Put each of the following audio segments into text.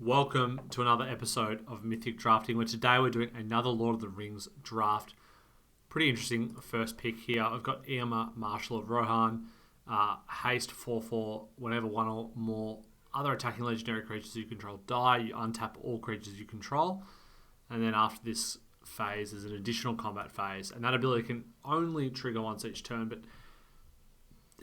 Welcome to another episode of Mythic Drafting, where today we're doing another Lord of the Rings draft. Pretty interesting first pick here. I've got Irma, Marshal of Rohan, haste 4/4. Whenever one or more other attacking legendary creatures you control die, you untap all creatures you control. And then after this phase, there's an additional combat phase. And that ability can only trigger once each turn. But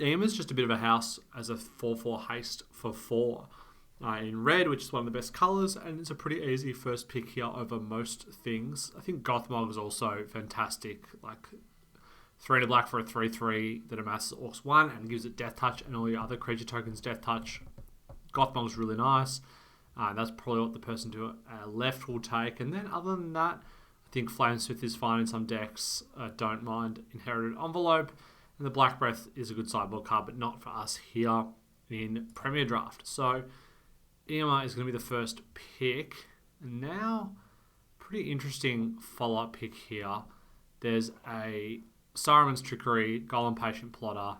Irma's just a bit of a house as a 4/4 haste for 4. In red, which is one of the best colours, and it's a pretty easy first pick here over most things. I think Gothmog is also fantastic, like 3 to black for a 3/3 that amasses Orcs 1 and gives it Death Touch and all your other creature tokens Death Touch. Gothmog's really nice. That's probably what the person to left will take. And then other than that, I think Flamesmith is fine in some decks. Don't mind Inherited Envelope. And the Black Breath is a good sideboard card, but not for us here in Premier Draft. So Irma is going to be the first pick. And now, pretty interesting follow-up pick here. There's a Saruman's Trickery, Golem Patient Plotter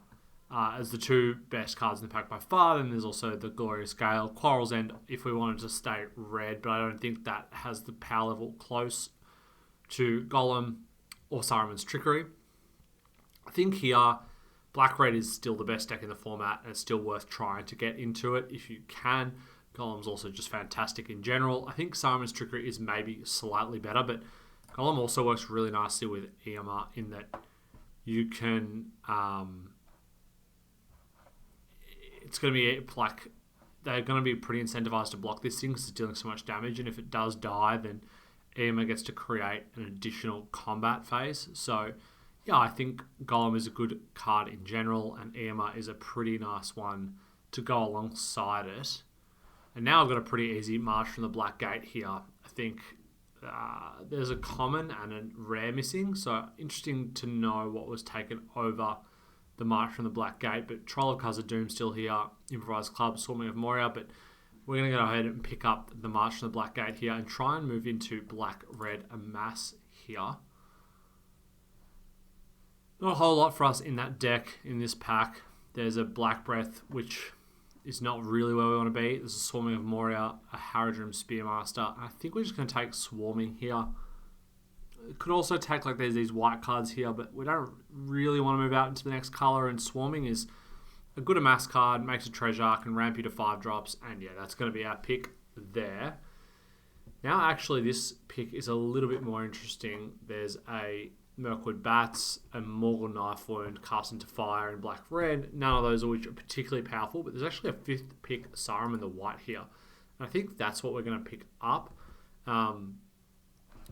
as the two best cards in the pack by far. Then there's also the Glorious Gale, Quarrel's End if we wanted to stay red, but I don't think that has the power level close to Golem or Saruman's Trickery. I think here, Black-Red is still the best deck in the format, and it's still worth trying to get into it if you can. Golem's also just fantastic in general. I think Saruman's Trickery is maybe slightly better, but Golem also works really nicely with Irma in that you can... it's going to be like... They're going to be pretty incentivized to block this thing because it's dealing so much damage, and if it does die, then Irma gets to create an additional combat phase. So, yeah, I think Golem is a good card in general, and Irma is a pretty nice one to go alongside it. And now I've got a pretty easy March from the Black Gate here. I think there's a common and a rare missing, so interesting to know what was taken over the March from the Black Gate. But Troll of Khazad-dûm still here, Improvised Club, Swarming of Moria, but we're going to go ahead and pick up the March from the Black Gate here and try and move into Black-Red Amass here. Not a whole lot for us in that deck in this pack. There's a Black Breath, which is not really where we want to be. There's a Swarming of Moria, a Haradrim Spearmaster. I think we're just going to take Swarming here. It could also take, like, there's these white cards here, but we don't really want to move out into the next colour, and Swarming is a good Amass card, makes a treasure, can ramp you to 5 drops, and yeah, that's going to be our pick there. Now, actually, this pick is a little bit more interesting. There's a Mirkwood Bats, a Morgul Knife Wound, Cast into Fire, and Black-Red. None of those are which are particularly powerful, but there's actually a 5th pick, Saruman the White here. And I think that's what we're going to pick up.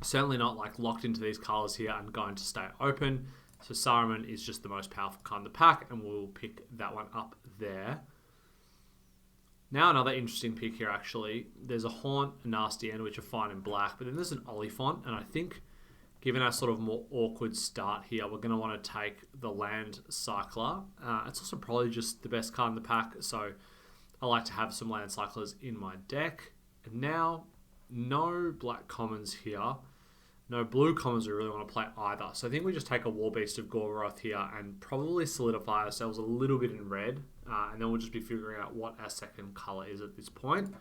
Certainly not like locked into these colours here and going to stay open. So Saruman is just the most powerful card in the pack, and we'll pick that one up there. Now another interesting pick here, actually. There's a Haunt, a Nasty End, which are fine in black, but then there's an Oliphant, and I think given our sort of more awkward start here, we're going to want to take the Land Cycler. It's also probably just the best card in the pack, so I like to have some Land Cyclers in my deck. And now, no black commons here. No blue commons we really want to play either. So I think we just take a War Beast of Gorgoroth here and probably solidify ourselves a little bit in red. And then we'll just be figuring out what our second colour is at this point.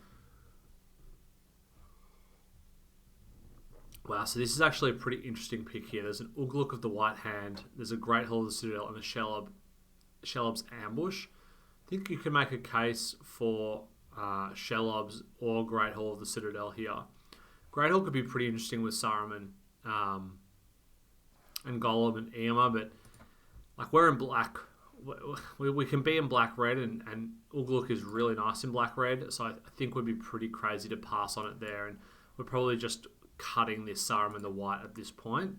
Wow, so this is actually a pretty interesting pick here. There's an Ugluk of the White Hand, there's a Great Hall of the Citadel, and a Shelob's Ambush. I think you can make a case for Shelob's or Great Hall of the Citadel here. Great Hall could be pretty interesting with Saruman and Golem and Irma, but like we're in black. We can be in black-red, and Ugluk is really nice in black-red, so I think we'd be pretty crazy to pass on it there, and we're probably just cutting this Saruman the White at this point.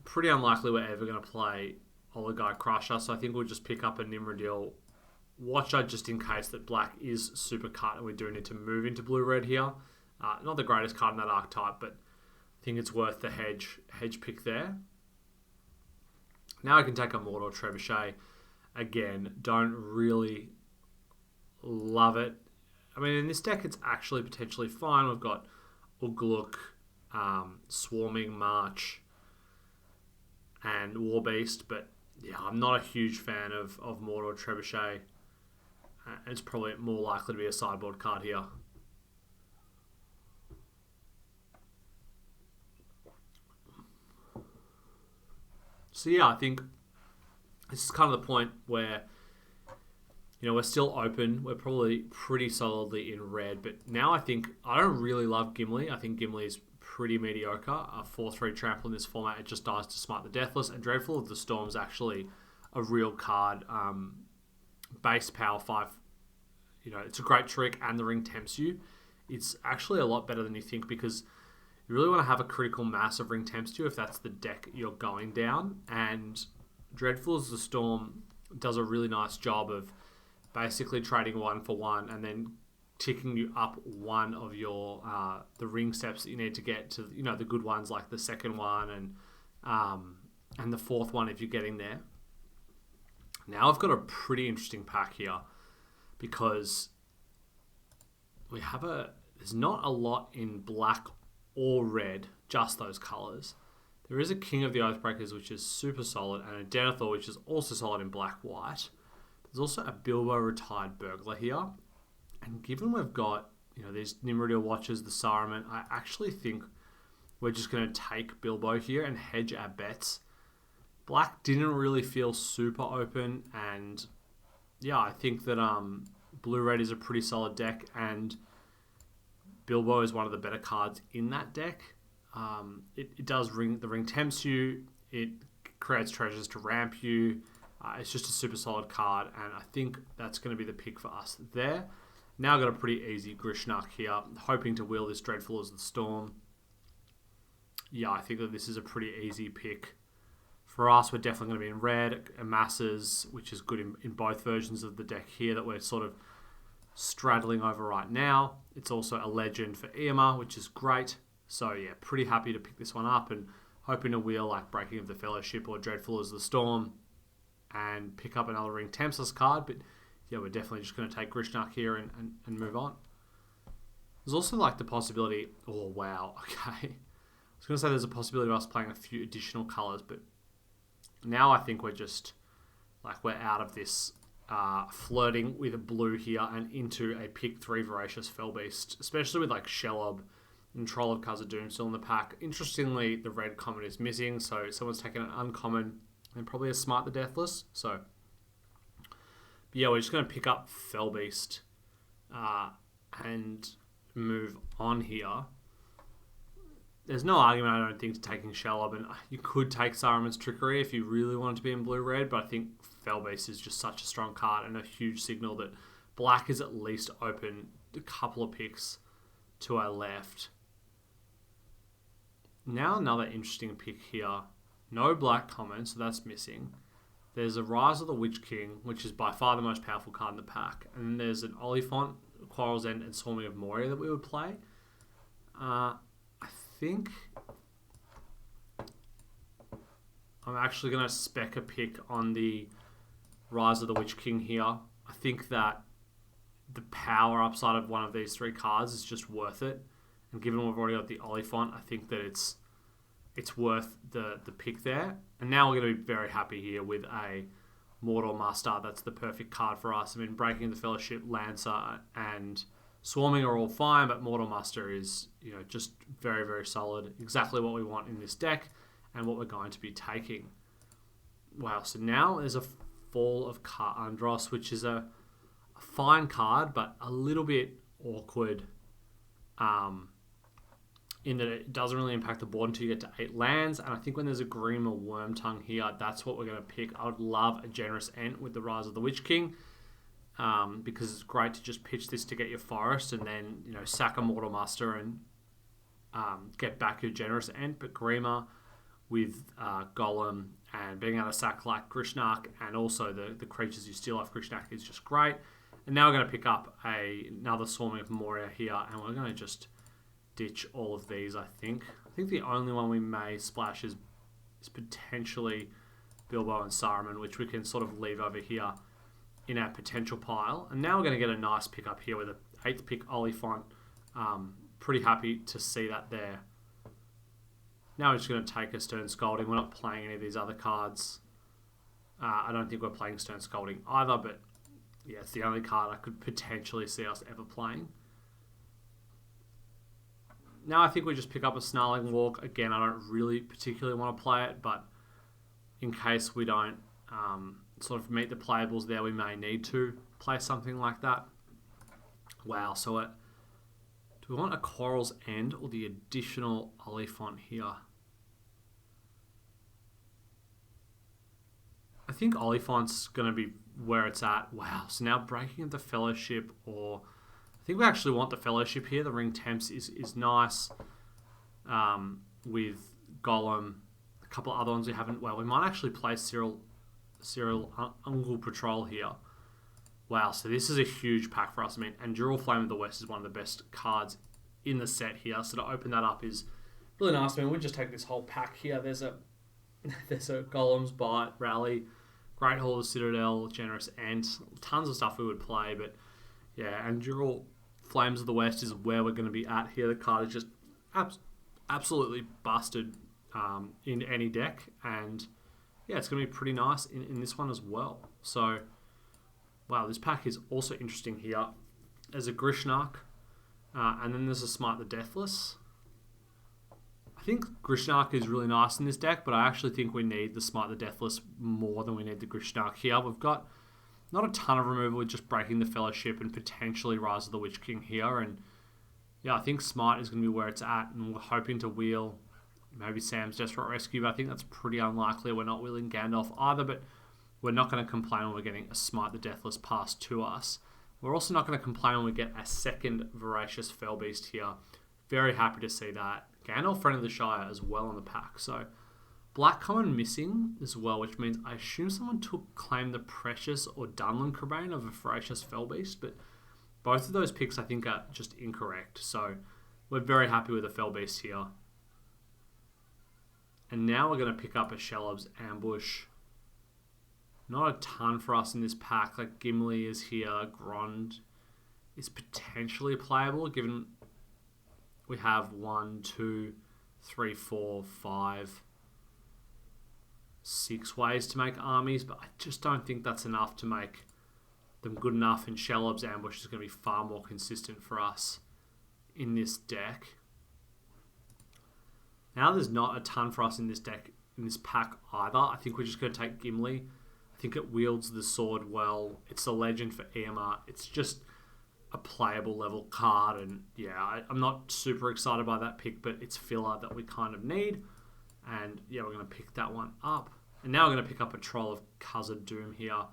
Pretty unlikely we're ever going to play Oligai Crusher, so I think we'll just pick up a Nimrodil Watcher just in case that black is super cut and we do need to move into blue-red here. Not the greatest card in that archetype, but I think it's worth the hedge pick there. Now I can take a Mordor Trebuchet. Again, don't really love it. I mean, in this deck, it's actually potentially fine. We've got Ugluk, Swarming March, and War Beast, but yeah, I'm not a huge fan of Mordor Trebuchet. It's probably more likely to be a sideboard card here. So yeah, I think this is kind of the point where, we're still open. We're probably pretty solidly in red. But now I think I don't really love Gimli. I think Gimli is pretty mediocre. A 4/3 trample in this format. It just dies to Smite the Deathless. And Dreadful of the Storm is actually a real card. Base power 5. It's a great trick, and the ring tempts you. It's actually a lot better than you think, because you really want to have a critical mass of ring tempts you if that's the deck you're going down. And Dreadful of the Storm does a really nice job of basically trading 1 for 1 and then ticking you up one of your the ring steps that you need to get to the good ones, like the second one and the fourth one if you're getting there. Now I've got a pretty interesting pack here, because there's not a lot in black or red, just those colours. There is a King of the Oathbreakers, which is super solid, and a Denethor, which is also solid in black-white. There's also a Bilbo Retired Burglar here. And given we've got, these Nimrodil Watchers, the Saruman, I actually think we're just going to take Bilbo here and hedge our bets. Black didn't really feel super open, and yeah, I think that Blue-Red is a pretty solid deck, and Bilbo is one of the better cards in that deck. It does the ring tempts you, it creates treasures to ramp you. It's just a super solid card, and I think that's going to be the pick for us there. Now I've got a pretty easy Grishnak here, hoping to wheel this Dreadful as the Storm. Yeah, I think that this is a pretty easy pick. For us, we're definitely going to be in red. Masses, which is good in both versions of the deck here that we're sort of straddling over right now. It's also a legend for Eomer, which is great. So yeah, pretty happy to pick this one up and hoping to wheel like Breaking of the Fellowship or Dreadful as the Storm and pick up another Ring Temptress card. But yeah, we're definitely just going to take Grishnak here and move on. There's also like the possibility, oh wow, okay. I was going to say there's a possibility of us playing a few additional colours, but now I think we're just, we're out of this flirting with a blue here and into a pick 3 Voracious Fellbeast, especially with like Shelob and Troll of Khazad-dûm still in the pack. Interestingly, the red common is missing, so someone's taken an uncommon and probably a Smite the Deathless. So, but yeah, we're just going to pick up Fellbeast and move on here. There's no argument, I don't think, to taking Shelob, and you could take Saruman's Trickery if you really wanted to be in blue-red, but I think Fellbeast is just such a strong card and a huge signal that black is at least open a couple of picks to our left. Now another interesting pick here. No black common, so that's missing. There's a Rise of the Witch King, which is by far the most powerful card in the pack, and then there's an Oliphant, Quarrel's End, and Swarming of Moria that we would play. I think I'm actually going to spec a pick on the Rise of the Witch King here. I think that the power upside of one of these 3 cards is just worth it. And given we've already got the Oliphant, I think that it's worth the pick there. And now we're going to be very happy here with a Mordor Muster. That's the perfect card for us. I mean, Breaking the Fellowship, Lancer, and Swarming are all fine, but Mortal Muster is, just very, very solid. Exactly what we want in this deck and what we're going to be taking. Wow, so now there's a Fall of Ka'Andros, which is a fine card, but a little bit awkward in that it doesn't really impact the board until you get to 8 lands. And I think when there's a Grim or Wormtongue here, that's what we're going to pick. I would love a Generous Ent with the Rise of the Witch King. Because it's great to just pitch this to get your forest and then, sack a Mortal Muster and get back your Generous Ent. But Grima with Golem and being able to sack like Grishnak and also the creatures you steal off Grishnak is just great. And now we're going to pick up another Swarming of Moria here, and we're going to just ditch all of these, I think. I think the only one we may splash is potentially Bilbo and Saruman, which we can sort of leave over here in our potential pile. And now we're going to get a nice pick up here with an 8th pick Oliphant. Pretty happy to see that there. Now we're just going to take a Stern Scolding. We're not playing any of these other cards. I don't think we're playing Stern Scolding either, but yeah, it's the only card I could potentially see us ever playing. Now I think we just pick up a Snarling Walk. Again, I don't really particularly want to play it, but in case we don't sort of meet the playables there, we may need to play something like that. Wow, so do we want a Coral's End or the additional Oliphant here? I think Oliphant's going to be where it's at. Wow, so now breaking of the Fellowship, or I think we actually want the Fellowship here. The Ring Temps is nice with Golem. A couple of other ones we haven't. Well, we might actually play Cyril Ungol Patrol here. Wow, so this is a huge pack for us. I mean, Endural Flame of the West is one of the best cards in the set here. So to open that up is really nice. I mean, we just take this whole pack here. There's a Golem's Bite, Rally, Great Hall of the Citadel, Generous Ant, tons of stuff we would play. But yeah, Endural Flames of the West is where we're going to be at here. The card is just absolutely busted in any deck. And yeah, it's going to be pretty nice in this one as well. So wow, this pack is also interesting here. There's a Grishnark, and then there's a Smite the Deathless. I think Grishnark is really nice in this deck, but I actually think we need the Smite the Deathless more than we need the Grishnark here. We've got not a ton of removal with just breaking the Fellowship and potentially Rise of the Witch King here. And yeah, I think Smite is going to be where it's at, and we're hoping to wheel maybe Sam's Desperate Rescue, but I think that's pretty unlikely. We're not wheeling Gandalf either, but we're not going to complain when we're getting a Smite the Deathless passed to us. We're also not going to complain when we get a second Voracious Fellbeast here. Very happy to see that. Gandalf, Friend of the Shire as well in the pack. So Black Common missing as well, which means I assume someone took Claim the Precious or Dunland Crabane of a Voracious Fellbeast, but both of those picks I think are just incorrect. So we're very happy with the Fellbeast here. And now we're going to pick up a Shelob's Ambush. Not a ton for us in this pack. Like Gimli is here. Grond is potentially playable given we have 1, 2, 3, 4, 5, 6 ways to make armies, but I just don't think that's enough to make them good enough, and Shelob's Ambush is going to be far more consistent for us in this deck. Now there's not a ton for us in this deck, in this pack either. I think we're just going to take Gimli. I think it wields the sword well. It's a legend for EMA. It's just a playable level card, and yeah, I'm not super excited by that pick, but it's filler that we kind of need, and yeah, we're going to pick that one up. And now we're going to pick up a Troll of Khazad-dûm here,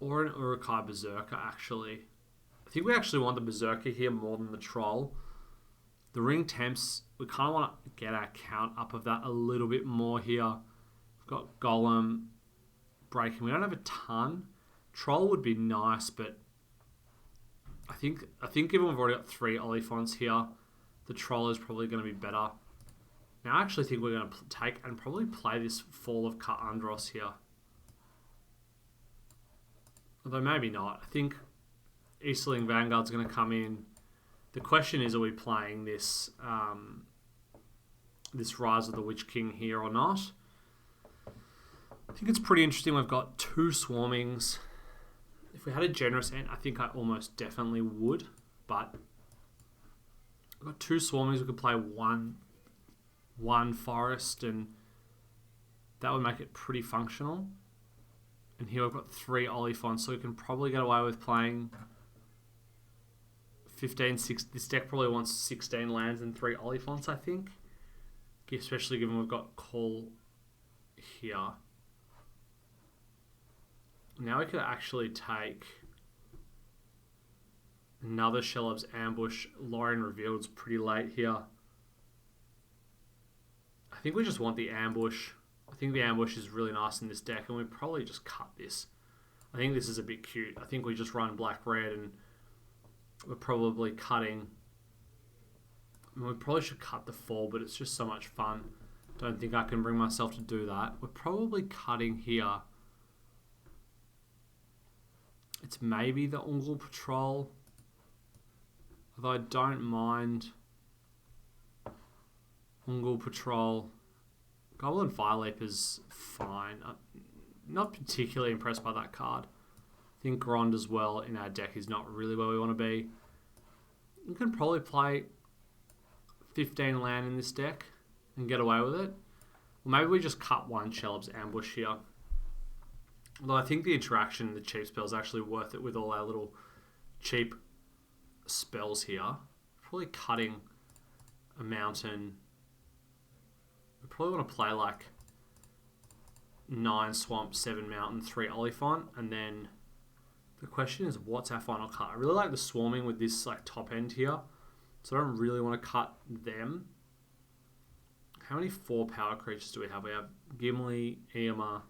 or an Uruk-hai Berserker actually. I think we actually want the Berserker here more than the Troll. The Ring Temps, we kind of want to get our count up of that a little bit more here. We've got Golem, Breaking. We don't have a ton. Troll would be nice, but I think given we've already got 3 Oliphants here, the Troll is probably going to be better. Now I actually think we're going to take and probably play this Fall of Ka-Andros here. Although maybe not. I think Easterling Vanguard's going to come in. The question is, are we playing this this Rise of the Witch King here or not? I think it's pretty interesting. We've got 2 Swarmings. If we had a Generous Ant, I think I almost definitely would. But we've got 2 Swarmings. We could play one Forest, and that would make it pretty functional. And here we've got 3 Oliphants, so we can probably get away with playing 15, 6. This deck probably wants 16 lands and 3 Oliphants, I think. Especially given we've got Call here. Now we could actually take another Shelob's Ambush. Lorien Revealed's pretty late here. I think we just want the Ambush. I think the Ambush is really nice in this deck, and we probably just cut this. I think this is a bit cute. I think we just run black-red, and we're probably cutting. I mean, we probably should cut the Fall, but it's just so much fun. Don't think I can bring myself to do that. We're probably cutting here. It's maybe the Ungol Patrol, although I don't mind Ungol Patrol. Goblin Fireleap is fine. I'm not particularly impressed by that card. think Grond as well in our deck is not really where we want to be. We can probably play 15 land in this deck and get away with it. Or maybe we just cut one Shelob's Ambush here. Although I think the interaction and the cheap spell is actually worth it with all our little cheap spells here. Probably cutting a mountain. We probably want to play like 9 swamp, 7 mountain, 3 Oliphant, and then the question is, what's our final cut? I really like the swarming with this like top end here, so I don't really want to cut them. How many 4 power creatures do we have? We have Gimli, Eomer,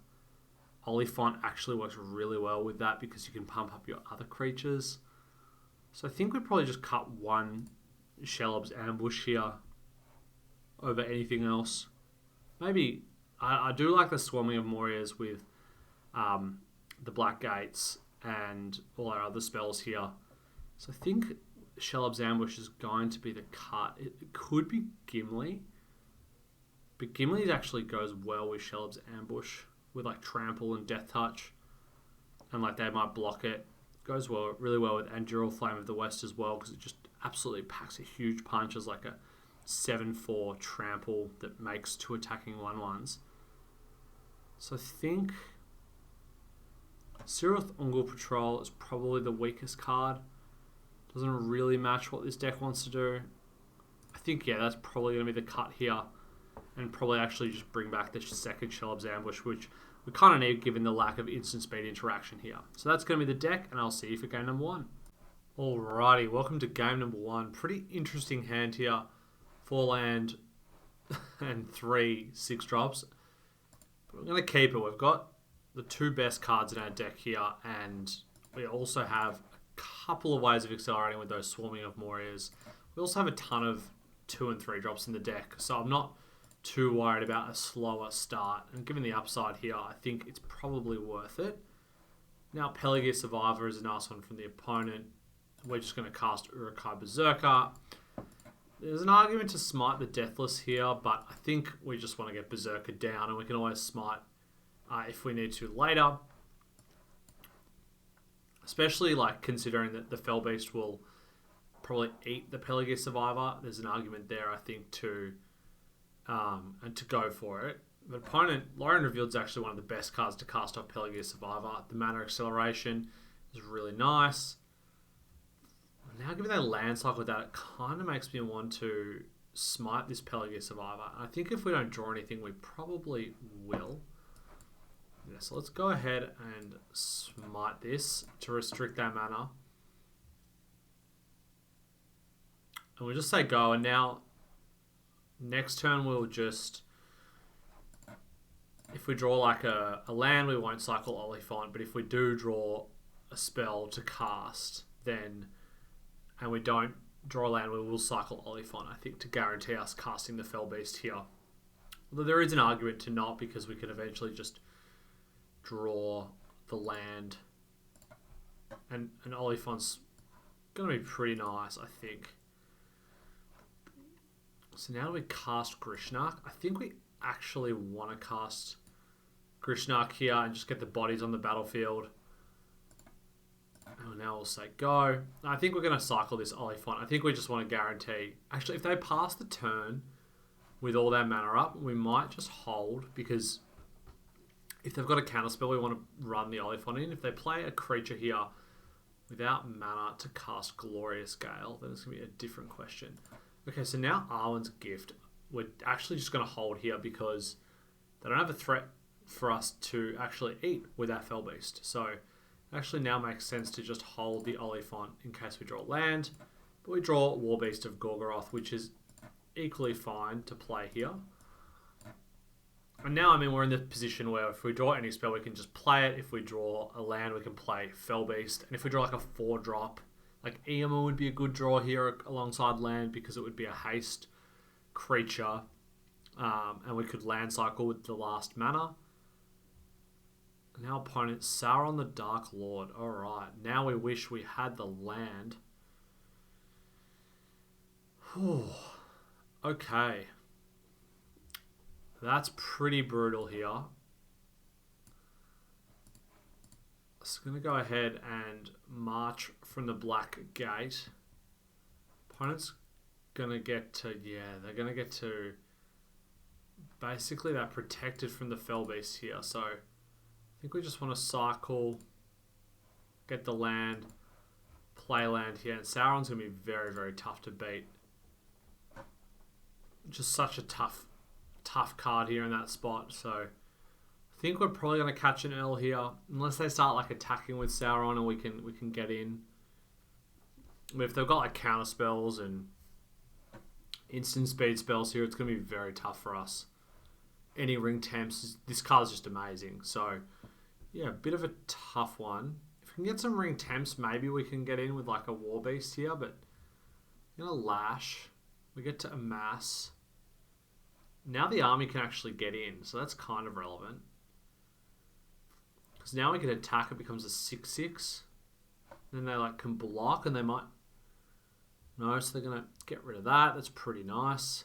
Oliphant actually works really well with that because you can pump up your other creatures. So I think we'd probably just cut one Shelob's Ambush here over anything else. Maybe I do like the swarming of Morias with the Black Gates and all our other spells here. So I think Shelob's Ambush is going to be the cut. It could be Gimli, but Gimli actually goes well with Shelob's Ambush with like Trample and Death Touch, and like they might block it. Goes well, really well with Andural Flame of the West as well because it just absolutely packs a huge punch as like a 7/4 trample that makes 2 attacking 1/1s. So I think Siroth Ungol Patrol is probably the weakest card. Doesn't really match what this deck wants to do. I think, yeah, that's probably going to be the cut here. And probably actually just bring back the second Shelob's Ambush, which we kind of need given the lack of instant speed interaction here. So that's going to be the deck, and I'll see you for game number 1. Alrighty, welcome to game number 1. Pretty interesting hand here. 4 land and 3 6-drops. But we're going to keep it. We've got the 2 best cards in our deck here, and we also have a couple of ways of accelerating with those swarming of Morias. We also have a ton of 2 and 3 drops in the deck, so I'm not too worried about a slower start. And given the upside here, I think it's probably worth it. Now, Pelagia Survivor is a nice one from the opponent. We're just going to cast Uruk-hai Berserker. There's an argument to smite the Deathless here, but I think we just want to get Berserker down, and we can always smite if we need to later. Especially like considering that the Fell Beast will probably eat the Pelagia Survivor. There's an argument there, I think, and to go for it. The opponent, Lorien Revealed, is actually one of the best cards to cast off Pelagia Survivor. The mana acceleration is really nice. Now, given that land cycle with that, it kind of makes me want to smite this Pelagia Survivor. I think if we don't draw anything, we probably will. Yeah, so let's go ahead and smite this to restrict that mana. And we'll just say go, and now next turn we'll just, if we draw like a land, we won't cycle Oliphant, but if we do draw a spell to cast, then, and we don't draw a land, we will cycle Oliphant, I think, to guarantee us casting the Fell Beast here. Although there is an argument to not, because we could eventually just draw the land, and Oliphant's going to be pretty nice, I think. So now we cast Grishnak. I think we actually want to cast Grishnak here and just get the bodies on the battlefield. And now we'll say go. I think we're going to cycle this Oliphant. I think we just want to guarantee. Actually, if they pass the turn with all their mana up, we might just hold, because if they've got a counterspell, we want to run the Oliphant in. If they play a creature here without mana to cast Glorious Gale, then it's going to be a different question. Okay, so now Arwen's Gift. We're actually just going to hold here because they don't have a threat for us to actually eat with our Fell Beast. So it actually now makes sense to just hold the Oliphant in case we draw land. But we draw War Beast of Gorgoroth, which is equally fine to play here. And now, I mean, we're in the position where if we draw any spell, we can just play it. If we draw a land, we can play Fell Beast. And if we draw like a 4-drop, like Eomer would be a good draw here alongside land, because it would be a haste creature. And we could land cycle with the last mana. Now opponent, Sauron the Dark Lord. Alright, now we wish we had the land. Whew. Okay. That's pretty brutal here. It's going to go ahead and march from the black gate. Opponent's going to get to, yeah, they're going to get to basically that protected from the fell beast here. So I think we just want to cycle, get the land, play land here. And Sauron's going to be very, very tough to beat. Just such a tough card here in that spot. So I think we're probably going to catch an L here, unless they start like attacking with Sauron, and we can get in. But if they've got like counter spells and instant speed spells here, it's going to be very tough for us. Any ring temps, this card's just amazing. So yeah, a bit of a tough one. If we can get some ring temps, maybe we can get in with like a war beast here. But I'm going to lash. We get to amass. Now the army can actually get in, so that's kind of relevant. Because now we can attack, it becomes a 6/6. Then they like can block, and they might... No, so they're going to get rid of that. That's pretty nice.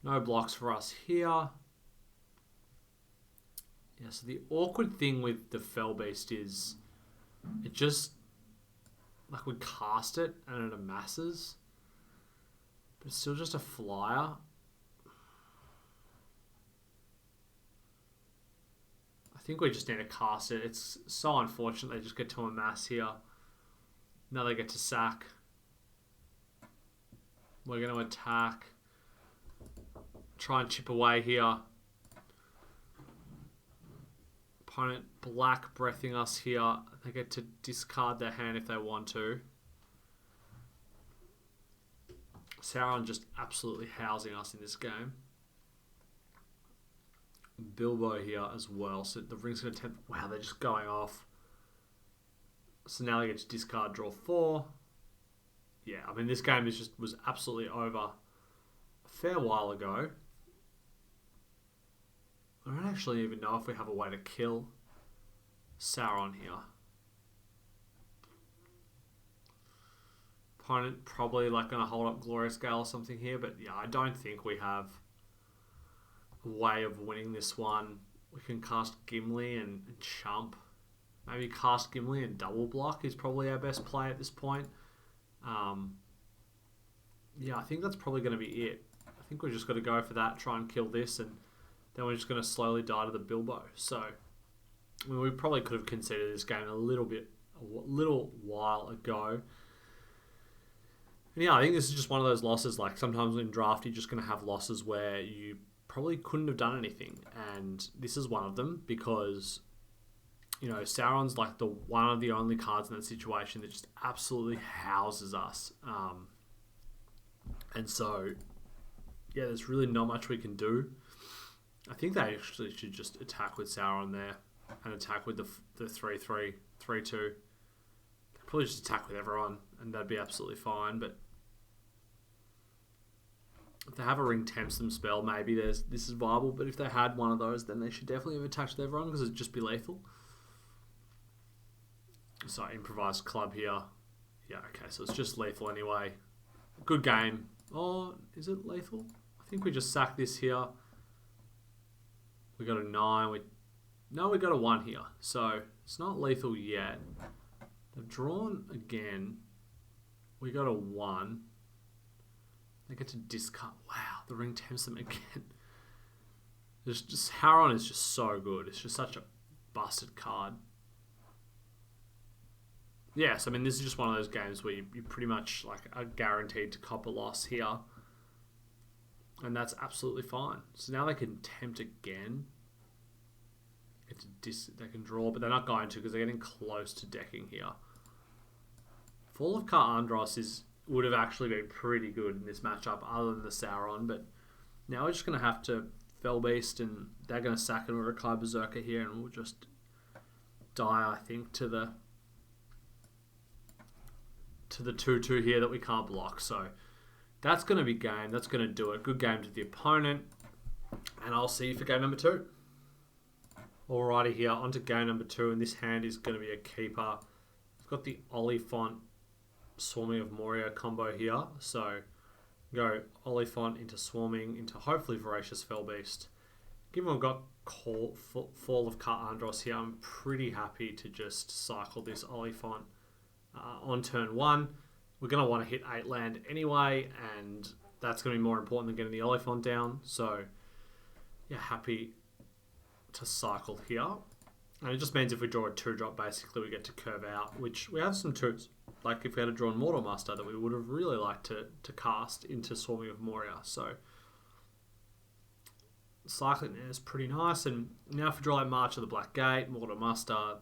No blocks for us here. Yeah, so the awkward thing with the Fell Beast is it just... Like we cast it and it amasses. But it's still just a flyer. I think we just need to cast it. It's so unfortunate they just get to amass here. Now they get to sack. We're going to attack. Try and chip away here. Opponent black breathing us here. They get to discard their hand if they want to. Sauron just absolutely housing us in this game. Bilbo here as well. So the ring's going to attempt... Wow, they're just going off. So now they get to discard, draw 4. Yeah, I mean, this game was absolutely over a fair while ago. I don't actually even know if we have a way to kill Sauron here. Opponent probably like going to hold up Glorious Gale or something here, but yeah, I don't think we have a way of winning this one. We can cast Gimli and Chump. Maybe cast Gimli and double block is probably our best play at this point. Yeah, I think that's probably going to be it. I think we're just going to go for that, try and kill this, and then we're just going to slowly die to the Bilbo. So, I mean, we probably could have conceded this game a little while ago. And yeah, I think this is just one of those losses. Like sometimes in draft, you're just going to have losses where you probably couldn't have done anything, and this is one of them because, you know, Sauron's like one of the only cards in that situation that just absolutely houses us. And so, yeah, there's really not much we can do. I think they actually should just attack with Sauron there and attack with the 3/3, 3/2. Probably just attack with everyone, and that'd be absolutely fine. But if they have a ring temps them spell, maybe this is viable. But if they had one of those, then they should definitely have attacked with everyone because it'd just be lethal. So improvised club here. Yeah, okay, so it's just lethal anyway. Good game. Oh, is it lethal? I think we just sack this here. We got a 9. We got a 1 here. So it's not lethal yet. They've drawn again. We got a 1. They get to discard. Wow, the ring tempts them again. Sauron is just so good. It's just such a busted card. Yes, I mean, this is just one of those games where you pretty much like are guaranteed to cop a loss here. And that's absolutely fine. So now they can tempt again. They can draw, but they're not going to because they're getting close to decking here. Fall of Khar Andros would have actually been pretty good in this matchup other than the Sauron, but now we're just going to have to Fell Beast, and they're going to sack an Uruk-hai Berserker here, and we'll just die, I think, to the 2/2 here that we can't block. So that's going to be game. That's going to do it. Good game to the opponent, and I'll see you for game number 2. Alrighty, here on to game number 2, and this hand is going to be a keeper. We've got the Oliphant Swarming of Moria combo here, so go Oliphant into Swarming into hopefully Voracious Fellbeast. given we've got Fall of Andros here, I'm pretty happy to just cycle this Oliphant on turn 1. We're going to want to hit 8 land anyway, and that's going to be more important than getting the Oliphant down. So, yeah, happy to cycle here. And it just means if we draw a 2-drop, basically we get to curve out, which we have some 2s. Like if we had drawn Mortal Master that we would have really liked to cast into Swarming of Moria. So, cycling there is pretty nice. And now if we draw like March of the Black Gate, Mortal Master,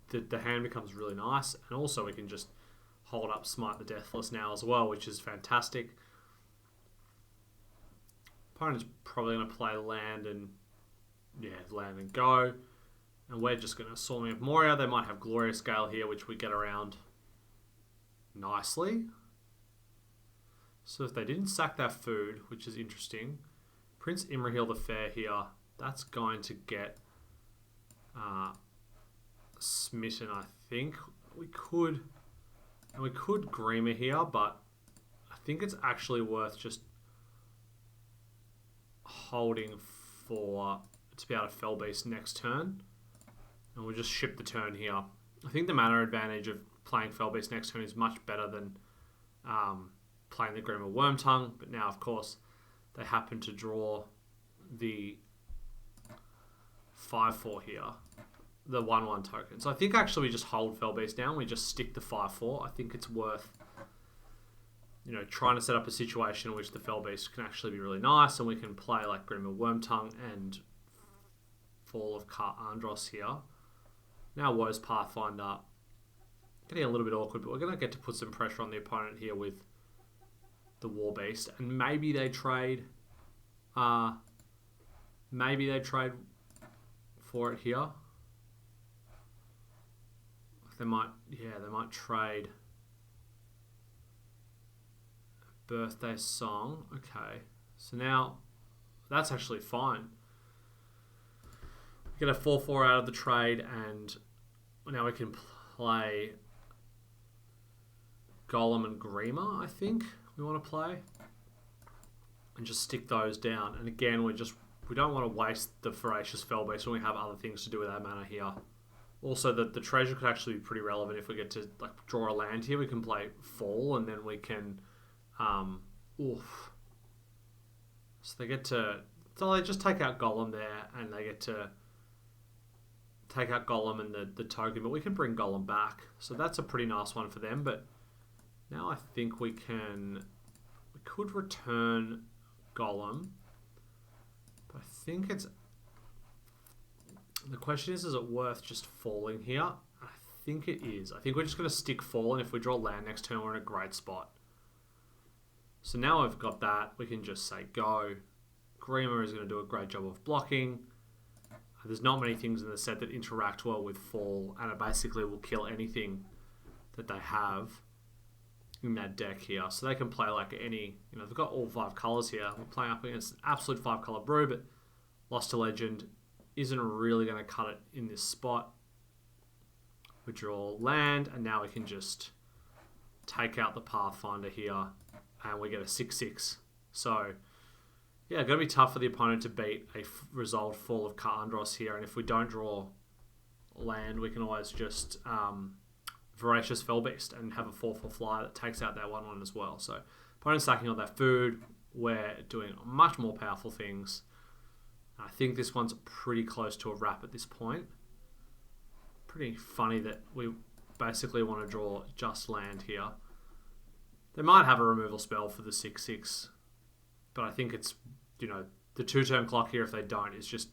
the hand becomes really nice. And also we can just hold up Smite the Deathless now as well, which is fantastic. Opponent's probably going to play land and go. And we're just going to Swarming of Moria. They might have Glorious Gale here, which we get around nicely. So if they didn't sack that food, which is interesting, Prince Imrahil the Fair here, that's going to get smitten, I think. We could Grima here, but I think it's actually worth just holding to be able to Fell Beast next turn. And we'll just ship the turn here. I think the mana advantage of playing Fell Beast next turn is much better than playing the Grima Wormtongue. But now, of course, they happen to draw the 5/4 here, the 1/1 token. So I think actually we just hold Fell Beast down. We just stick the 5/4. I think it's worth, trying to set up a situation in which the Fell Beast can actually be really nice, and we can play like Grima Wormtongue and Fall of Andros here. Now Woe's Pathfinder, getting a little bit awkward, but we're going to get to put some pressure on the opponent here with the War Beast, and maybe they trade for it here. They might trade Birthday Song. Okay, so now that's actually fine. We get a 4/4 out of the trade, and now we can play Golem and Grima, I think we want to play, and just stick those down. And again, we don't want to waste the Voracious Fellbeast when we have other things to do with our mana here. Also, the treasure could actually be pretty relevant if we get to draw a land here. We can play Fall, and then we can, So they just take out Golem there, and they get to take out Golem and the token, but we can bring Golem back. So that's a pretty nice one for them. But now I think we could return Golem, but I think the question is it worth just falling here? I think it is. I think we're just going to stick Fall, and if we draw land next turn, we're in a great spot. So now I've got that, we can just say go. Grima is going to do a great job of blocking. There's not many things in the set that interact well with Fall, and it basically will kill anything that they have in that deck here. So they can play like any, they've got all 5 colours here. We're playing up against an absolute 5-colour brew, but Lost to Legend isn't really going to cut it in this spot. We draw land, and now we can just take out the Pathfinder here, and we get a 6/6. So, yeah, going to be tough for the opponent to beat a resolved Fall of Andros here. And if we don't draw land, we can always just Voracious Fellbeast and have a 4/4 fly that takes out that 1/1 as well. So, opponent's sacking all that food. We're doing much more powerful things. I think this one's pretty close to a wrap at this point. Pretty funny that we basically want to draw just land here. They might have a removal spell for the 6/6, but I think it's, the 2-turn clock here, if they don't, is just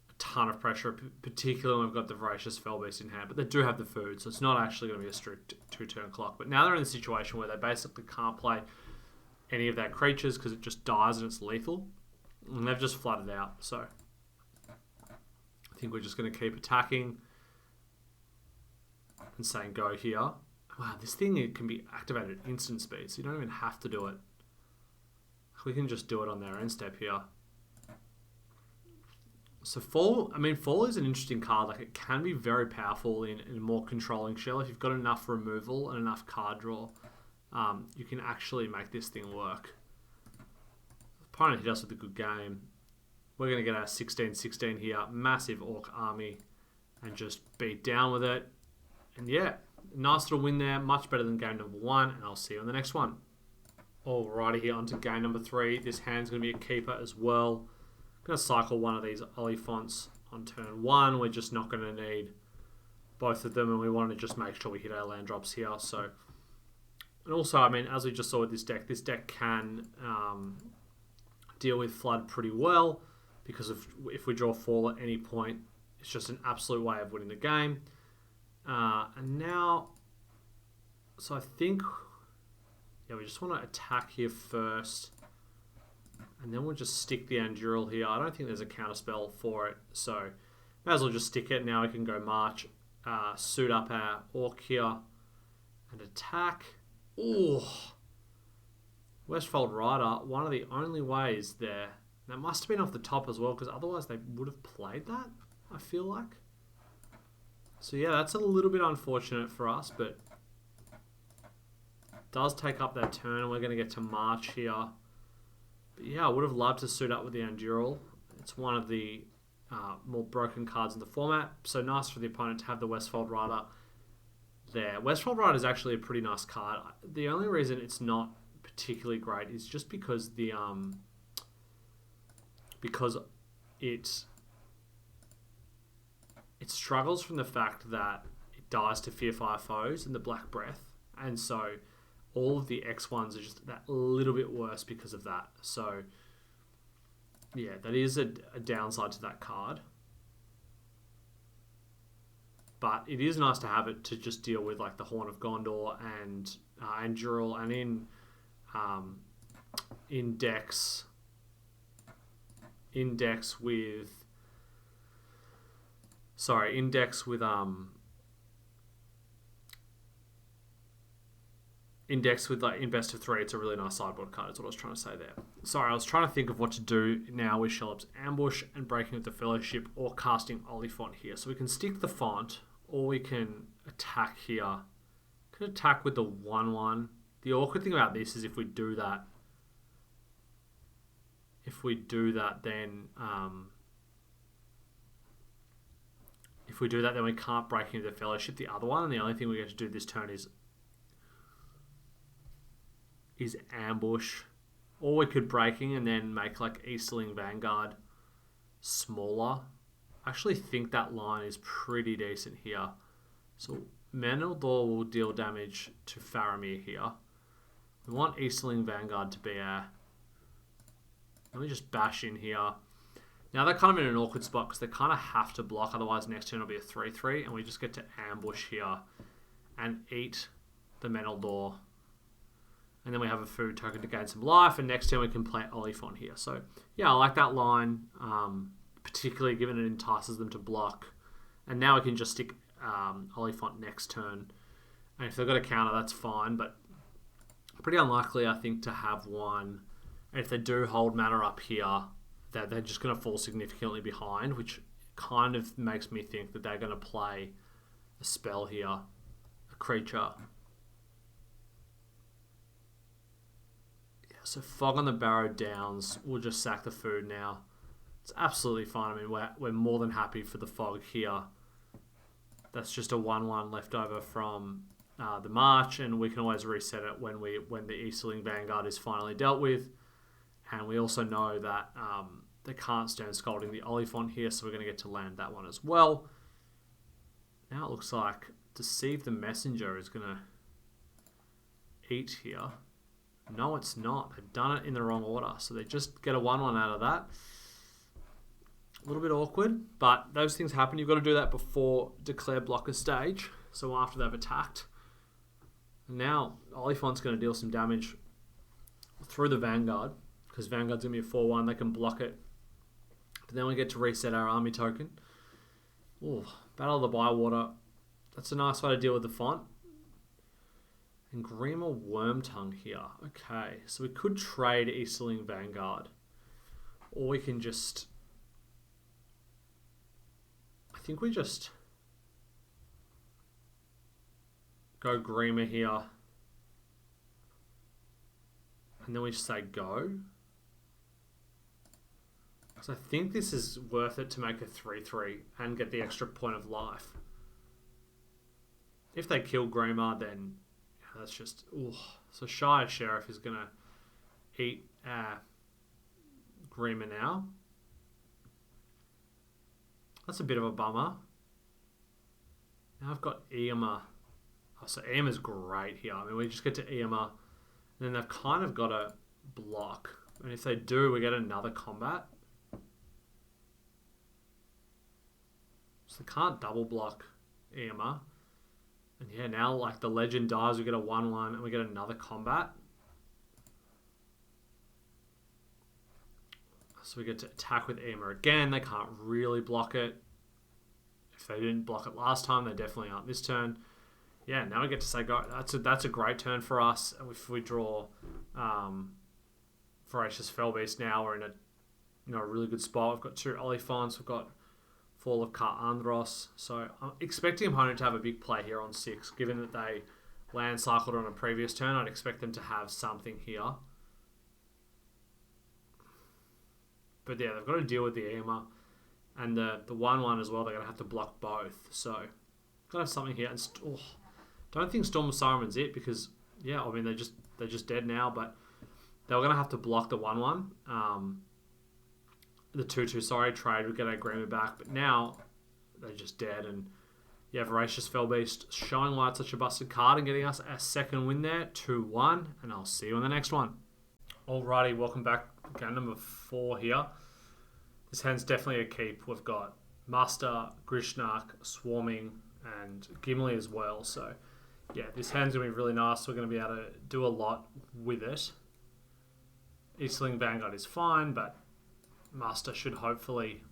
a ton of pressure, particularly when we've got the Voracious Fellbeast in hand. But they do have the food, so it's not actually going to be a strict 2-turn clock. But now they're in a situation where they basically can't play any of their creatures because it just dies and it's lethal. And they've just flooded out, so I think we're just going to keep attacking and saying go here. Wow, this thing can be activated at instant speed, so you don't even have to do it. We can just do it on their end step here. So Fall is an interesting card. Like, it can be very powerful in a more controlling shell. If you've got enough removal and enough card draw, you can actually make this thing work. Opponent hit us with a good game. we're going to get our 16-16 here. Massive Orc army. And just beat down with it. And yeah, nice little win there. Much better than game number 1. And I'll see you on the next one. Alrighty, here onto game number 3. This hand's going to be a keeper as well. I'm going to cycle one of these Oliphants on turn 1. We're just not going to need both of them. And we want to just make sure we hit our land drops here. So, and also, I mean, as we just saw with this deck can deal with Flood pretty well. Because if we draw fall at any point, it's just an absolute way of winning the game. And now, so I think, yeah, we just want to attack here first. And then we'll just stick the Andural here. I don't think there's a counterspell for it. So, may as well just stick it. Now we can go march, suit up our Orc here, and attack. Ooh. Westfold Rider, one of the only ways there. That must have been off the top as well, because otherwise they would have played that, I feel like. So yeah, that's a little bit unfortunate for us, but it does take up that turn, and we're going to get to march here. But yeah, I would have loved to suit up with the Andural. It's one of the more broken cards in the format, so nice for the opponent to have the Westfold Rider there. Westfold Rider is actually a pretty nice card. The only reason it's not particularly great is just because the it struggles from the fact that it dies to Fearfire foes and the Black Breath, and so all of the X1s are just that little bit worse because of that. So yeah, that is a downside to that card. But it is nice to have it to just deal with like the Horn of Gondor and Anduril, and in decks like in best of 3, it's a really nice sideboard card, is what I was trying to say there. Sorry, I was trying to think of what to do now with Shelob's Ambush and Breaking with the Fellowship or casting Oliphant here. So we can stick the font, or we can attack here. Could attack with the 1/1. The awkward thing about this is if we do that, then we can't break into the Fellowship the other one, and the only thing we get to do this turn is ambush. Or we could breaking and then make like Easterling Vanguard smaller. I actually think that line is pretty decent here. So Menel'Dor will deal damage to Faramir here. We want Easterling Vanguard to be our... Let me just bash in here. Now they're kind of in an awkward spot because they kind of have to block, otherwise next turn will be a 3/3, and we just get to ambush here and eat the Menel'Dor. And then we have a food token to gain some life, and next turn we can play Oliphant here. So yeah, I like that line, particularly given it entices them to block. And now we can just stick Oliphant next turn. And if they've got a counter, that's fine, but pretty unlikely, I think, to have one. And if they do hold mana up here, that they're just going to fall significantly behind, which kind of makes me think that they're going to play a spell here, a creature. Yeah, so Fog on the Barrow Downs. We'll just sack the food now. It's absolutely fine. I mean, we're more than happy for the Fog here. That's just a 1/1 left over from the March, and we can always reset it when the Easterling Vanguard is finally dealt with. And we also know that they can't stand Scalding the Oliphant here, so we're going to get to land that one as well. Now it looks like Deceive the Messenger is going to eat here. No, it's not. They've done it in the wrong order, so they just get a 1/1 out of that. A little bit awkward, but those things happen. You've got to do that before declare blocker stage, so after they've attacked. And now Oliphant's going to deal some damage through the Vanguard, because Vanguard's going to be a 4/1. They can block it. But then we get to reset our army token. Ooh, Battle of the Bywater. That's a nice way to deal with the font. And Grima Wormtongue here. Okay, so we could trade Easterling Vanguard. Or we can just... I think we just... go Grima here. And then we just say go. So I think this is worth it to make a 3/3 and get the extra point of life. If they kill Grima, then that's just... Ooh. So Shire Sheriff is going to eat Grima now. That's a bit of a bummer. Now I've got Eomer. Oh, so Eomer's great here. I mean, we just get to Eomer, and then they've kind of got to block. And if they do, we get another combat. So they can't double block Eomer. And yeah, now like the legend dies, we get a 1/1 and we get another combat. So we get to attack with Eomer again. They can't really block it. If they didn't block it last time, they definitely aren't this turn. Yeah, now we get to say, go. That's a great turn for us. If we draw Voracious Fellbeast now, we're in a really good spot. We've got 2 Oliphants. We've got Fall of Ka Andros. So I'm expecting opponent to have a big play here on 6. Given that they land cycled on a previous turn, I'd expect them to have something here. But yeah, they've got to deal with the Eomer. And the 1/1 as well, they're going to have to block both. So, got to have something here. And don't think Storm of Saruman's it because, yeah, I mean, they're just dead now. But they were going to have to block the 1/1. The 2/2, sorry, trade would get our Grima back. But now, they're just dead. And, yeah, Voracious Fellbeast showing why it's such a busted card and getting us a second win there. 2-1. And I'll see you in the next one. Alrighty, welcome back. Game number 4 here. This hand's definitely a keep. We've got Master, Grishnak, Swarming, and Gimli as well. So, yeah, this hand's going to be really nice. We're going to be able to do a lot with it. Eastling Vanguard is fine, but Master should hopefully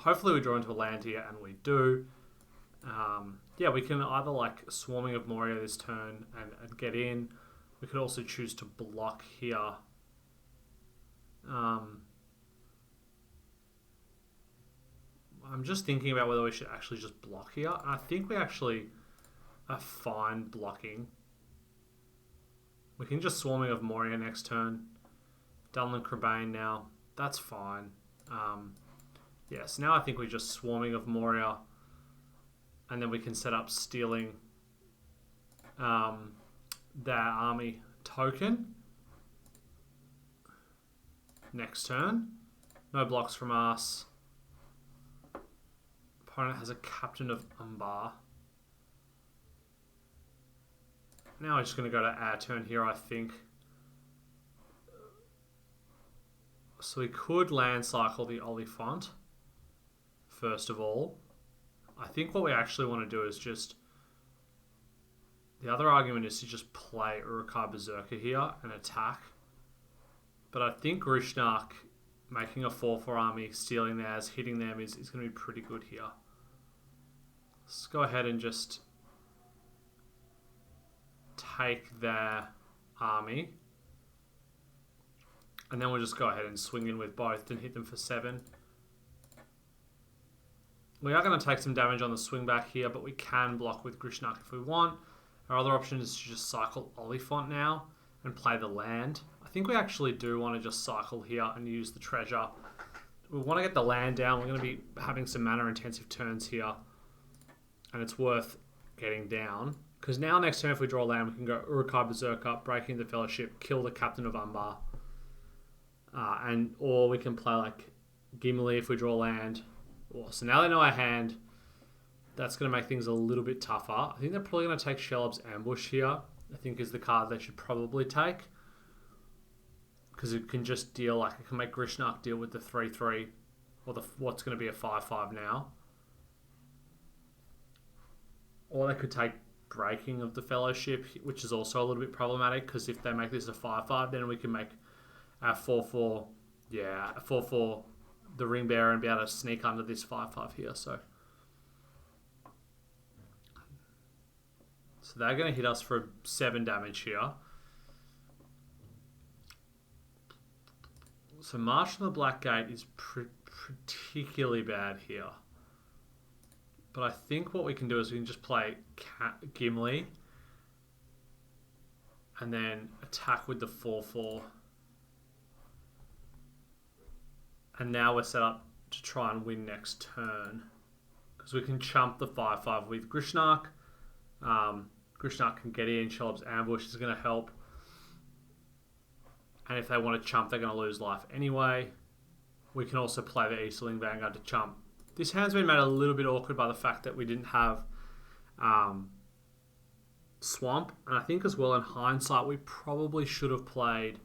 we draw into a land here, and we do. Yeah, we can either like Swarming of Moria this turn and get in. We could also choose to block here. I'm just thinking about whether we should actually just block here. I think we actually are fine blocking. We can just Swarming of Moria next turn. Dunlin Crebain now. That's fine. Yeah, so now I think we just Swarming of Moria. And then we can set up stealing their army token. Next turn. No blocks from us. Opponent has a Captain of Umbar. Now we're just going to go to our turn here, I think. So we could land cycle the Oliphant, first of all. I think what we actually want to do is just... The other argument is to just play Uruk-hai Berserker here and attack. But I think Grishnak making a 4/4 army, stealing theirs, hitting them is going to be pretty good here. Let's go ahead and just take their army. And then we'll just go ahead and swing in with both and hit them for 7. We are going to take some damage on the swing back here, but we can block with Grishnak if we want. Our other option is to just cycle Oliphant now and play the land. I think we actually do want to just cycle here and use the treasure. We want to get the land down. We're going to be having some mana intensive turns here. And it's worth getting down. Because now next turn if we draw land, we can go Uruk-hai Berserker, Breaking the Fellowship, kill the Captain of Umbar. Or we can play like Gimli if we draw land. So now they know our hand. That's going to make things a little bit tougher. I think they're probably going to take Shelob's Ambush here. I think is the card they should probably take. Because it can just deal, like it can make Grishnak deal with the 3/3. Or what's going to be a 5/5 now. Or they could take Breaking of the Fellowship, which is also a little bit problematic. Because if they make this a 5/5, then we can make our 4/4, a 4/4, the Ring Bearer, and be able to sneak under this 5/5 here. So they're going to hit us for 7 damage here. So Marshal of the Black Gate is particularly bad here. But I think what we can do is we can just play Gimli and then attack with the 4/4. And now we're set up to try and win next turn. Because we can chump the 5/5 with Grishnak. Grishnak can get in. Shelob's Ambush is going to help. And if they want to chump, they're going to lose life anyway. We can also play the Easterling Vanguard to chump. This hand's been made a little bit awkward by the fact that we didn't have Swamp. And I think as well in hindsight, we probably should have played...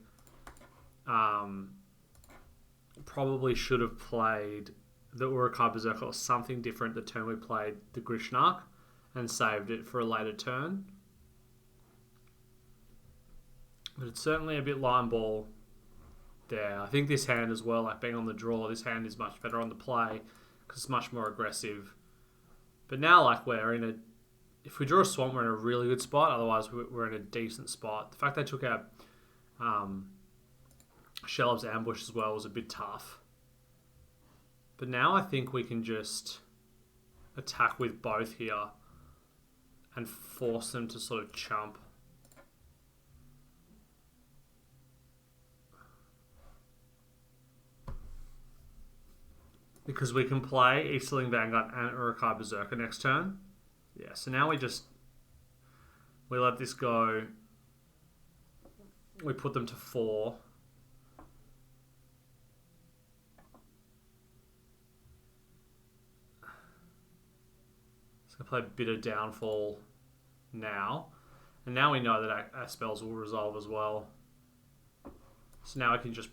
the Uruk-hai Berserker or something different the turn we played the Grishnak and saved it for a later turn. But it's certainly a bit line ball there. I think this hand as well, like being on the draw, this hand is much better on the play because it's much more aggressive. But now, like, we're in a... If we draw a Swamp, we're in a really good spot. Otherwise, we're in a decent spot. The fact they took out Shelob's Ambush as well was a bit tough. But now I think we can just attack with both here and force them to sort of chump. Because we can play Easterling Vanguard and Uruk-hai Berserker next turn. Yeah, so now we let this go. We put them to 4. So I play a bit of Downfall now. And now we know that our spells will resolve as well. So now I can just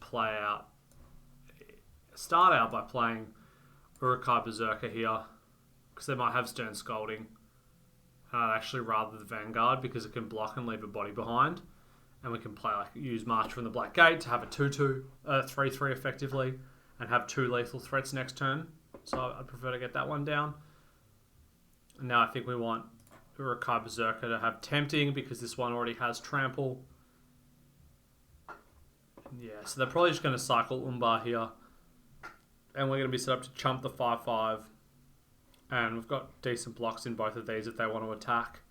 start out by playing Uruk-hai Berserker here. Because they might have Stern Scolding. I'd actually rather the Vanguard because it can block and leave a body behind. And we can play use March from the Black Gate to have a 2/2, 3/3 effectively, and have 2 lethal threats next turn. So I'd prefer to get that one down. And now I think we want Uruk-hai Berserker to have Tempting because this one already has Trample. Yeah, so they're probably just going to cycle Umbar here. And we're going to be set up to chump the 5/5. And we've got decent blocks in both of these if they want to attack.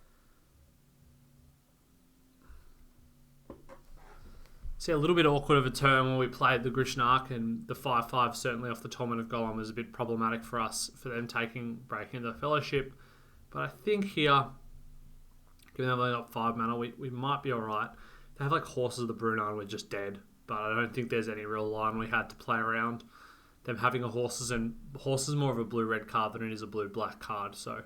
See, a little bit awkward of a turn when we played the Grishnak, and the 5/5 certainly off the Torment of Golem was a bit problematic for us, for them breaking the Fellowship. But I think here, given they've only got 5 mana, we might be alright. They have like Horses of the Brunei and we're just dead. But I don't think there's any real line we had to play around them having a Horses, and Horses is more of a blue-red card than it is a blue-black card, so...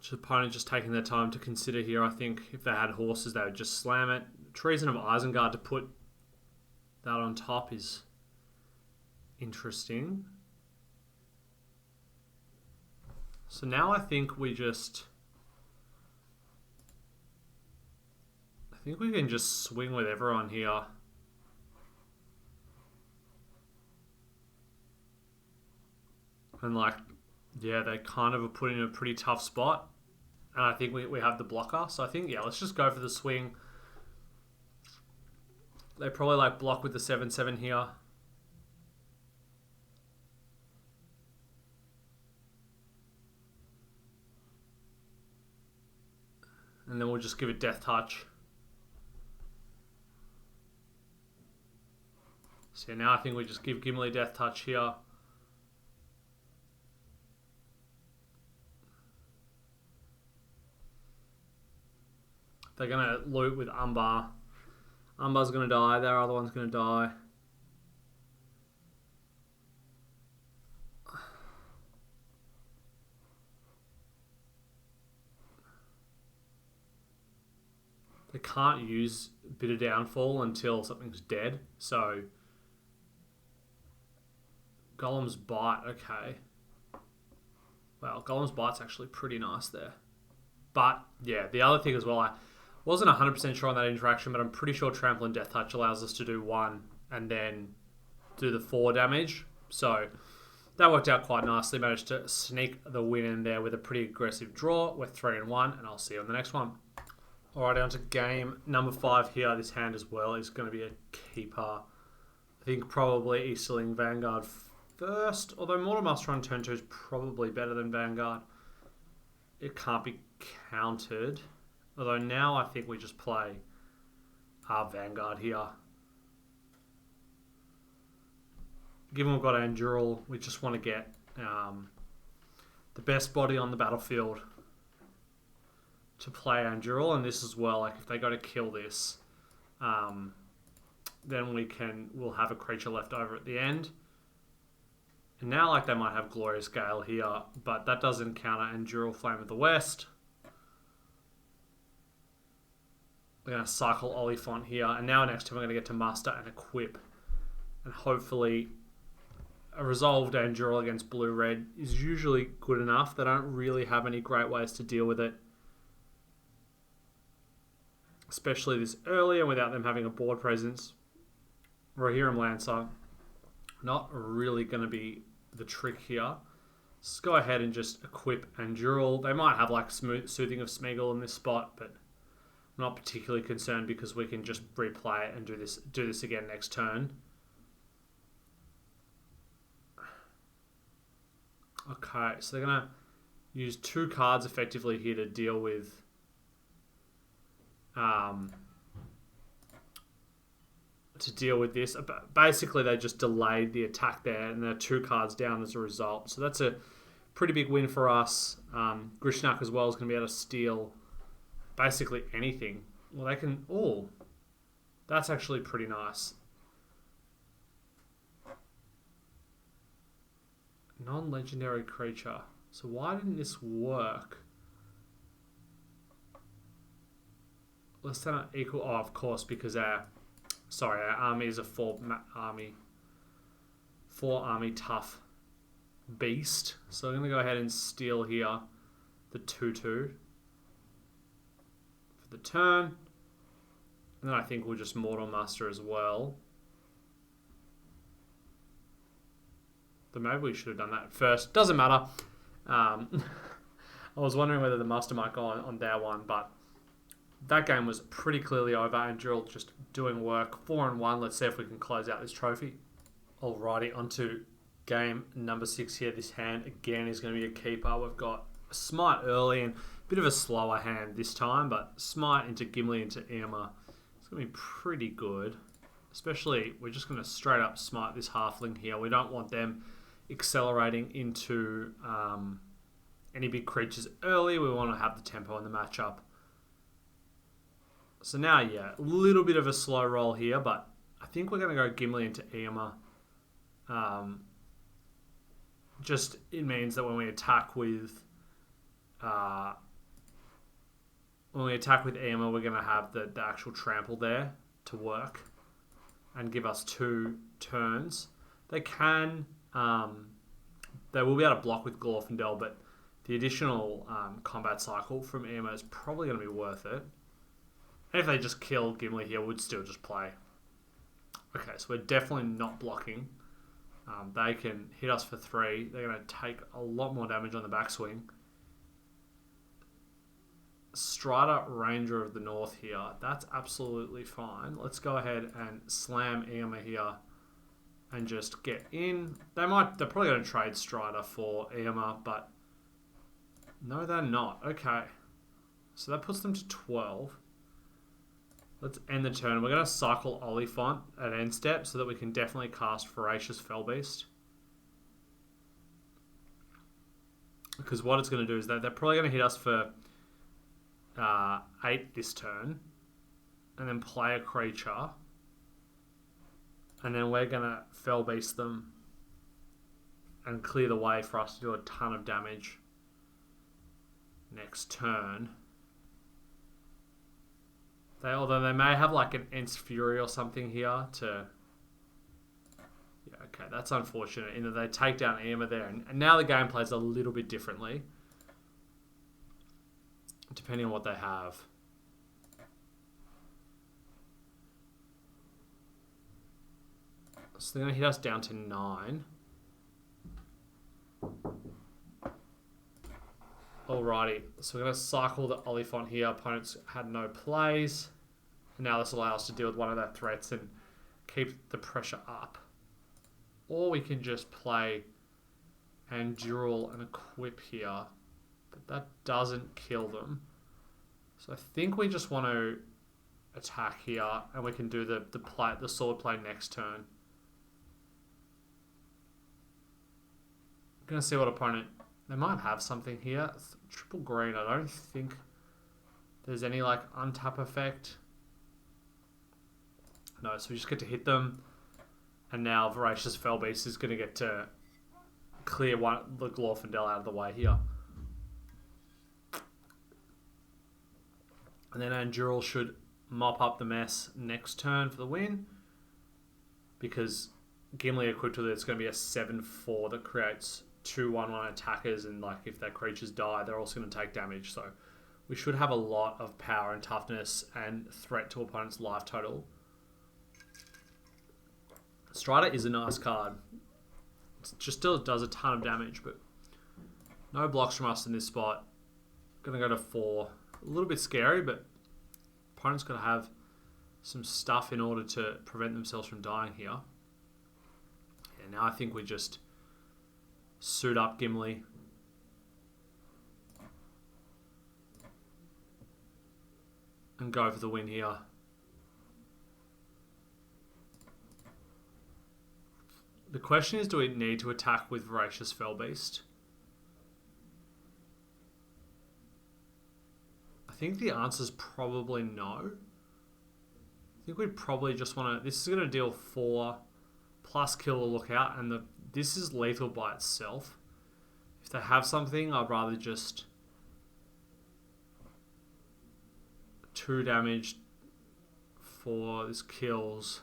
The opponent just taking their time to consider here. I think if they had Horses, they would just slam it. Treason of Isengard to put that on top is interesting. So now I think we can just swing with everyone here. And yeah, they kind of are put in a pretty tough spot. And I think we have the blocker. So I think, yeah, let's just go for the swing. They probably block with the 7/7 here. And then we'll just give it Death Touch. So now I think we just give Gimli Death Touch here. They're going to loot with Umbar. Umbar's going to die. Their other one's going to die. They can't use a bit of Downfall until something's dead. So, Golem's Bite, okay. Well, Golem's Bite's actually pretty nice there. But, yeah, the other thing as well, I wasn't 100% sure on that interaction, but I'm pretty sure Trample and Death Touch allows us to do 1 and then do the 4 damage. So, that worked out quite nicely. Managed to sneak the win in there with a pretty aggressive draw. We're 3-1, and I'll see you on the next one. Alright, on to game number 5 here. This hand as well is going to be a keeper. I think probably Easterling Vanguard first, although Mortal Master on turn 2 is probably better than Vanguard, it can't be countered. Although now I think we just play our Vanguard here. Given we've got Anduril, we just want to get the best body on the battlefield to play Anduril, and this as well. Like if they go to kill this, then we'll have a creature left over at the end. And now like they might have Glorious Gale here, but that doesn't counter Anduril Flame of the West. We're going to cycle Oliphant here, and now next turn we're going to get to muster and equip, and hopefully a resolved Anduril against blue-red is usually good enough. They don't really have any great ways to deal with it, especially this early and without them having a board presence. Rohirrim Lancer, not really going to be the trick here. Let's go ahead and just equip Anduril. They might have like Soothing of Smeagol in this spot, but I'm not particularly concerned because we can just replay it and do this again next turn. Okay, so they're going to use 2 cards effectively here to deal with this. Basically, they just delayed the attack there, and they're 2 cards down as a result. So that's a pretty big win for us. Grishnak as well is going to be able to steal basically anything. Well, they can... Oh, that's actually pretty nice. Non-legendary creature. So why didn't this work? Less than equal... Oh, of course, because our army is a 4 army tough beast. So I'm going to go ahead and steal here the 2/2 for the turn. And then I think we'll just Mortal Master as well. But maybe we should have done that first. Doesn't matter. I was wondering whether the Master might go on day 1, but that game was pretty clearly over. And Anduril just doing work. 4-1. Let's see if we can close out this trophy. Alrighty, onto game number 6 here. This hand, again, is going to be a keeper. We've got Smite early and a bit of a slower hand this time, but Smite into Gimli into Irma. It's going to be pretty good. Especially, we're just going to straight up Smite this halfling here. We don't want them accelerating into any big creatures early. We want to have the tempo in the matchup. So now, yeah, a little bit of a slow roll here, but I think we're going to go Gimli into Irma. Just, it means that when we attack with Irma, we're going to have the actual trample there to work and give us 2 turns. They can... they will be able to block with Glorfindel, but the additional combat cycle from Irma is probably going to be worth it. And if they just kill Gimli here, we'd still just play. Okay, so we're definitely not blocking. They can hit us for 3. They're going to take a lot more damage on the backswing. Strider Ranger of the North here. That's absolutely fine. Let's go ahead and slam Irma here and just get in. They're probably going to trade Strider for Irma, but no, they're not. Okay. So that puts them to 12. Let's end the turn. We're going to cycle Oliphant at end step so that we can definitely cast Voracious Fellbeast. Because what it's going to do is that they're probably going to hit us for 8 this turn. And then play a creature. And then we're going to Fellbeast them. And clear the way for us to do a ton of damage next turn. Although they may have like an Ents Fury or something here to... Yeah, okay, that's unfortunate in that they take down Irma there. And now the game plays a little bit differently. Depending on what they have. So they're going to hit us down to 9. Alrighty, so we're going to cycle the Oliphant here. Opponents had no plays. And now this allows us to deal with one of their threats and keep the pressure up. Or we can just play Anduril and equip here. But that doesn't kill them. So I think we just want to attack here, and we can do the sword play next turn. I'm going to see what opponent... They might have something here. Triple green. I don't think there's any like untap effect. No, so we just get to hit them. And now Voracious Fellbeast is going to get to clear the Glorfindel out of the way here. And then Anduril should mop up the mess next turn for the win. Because Gimli equipped with it, it's going to be a 7/4 that creates 2/1/1 attackers, and like if their creatures die, they're also going to take damage. So we should have a lot of power and toughness and threat to opponent's life total. Strider is a nice card. It just still does a ton of damage, but no blocks from us in this spot. Going to go to 4. A little bit scary, but opponent's got to have some stuff in order to prevent themselves from dying here. And now I think we just suit up Gimli. And go for the win here. The question is, do we need to attack with Voracious Fellbeast? I think the answer is probably no. I think we'd probably just want to... This is going to deal 4 plus kill a lookout, and this is lethal by itself. If they have something, I'd rather just 2 damage for this kills.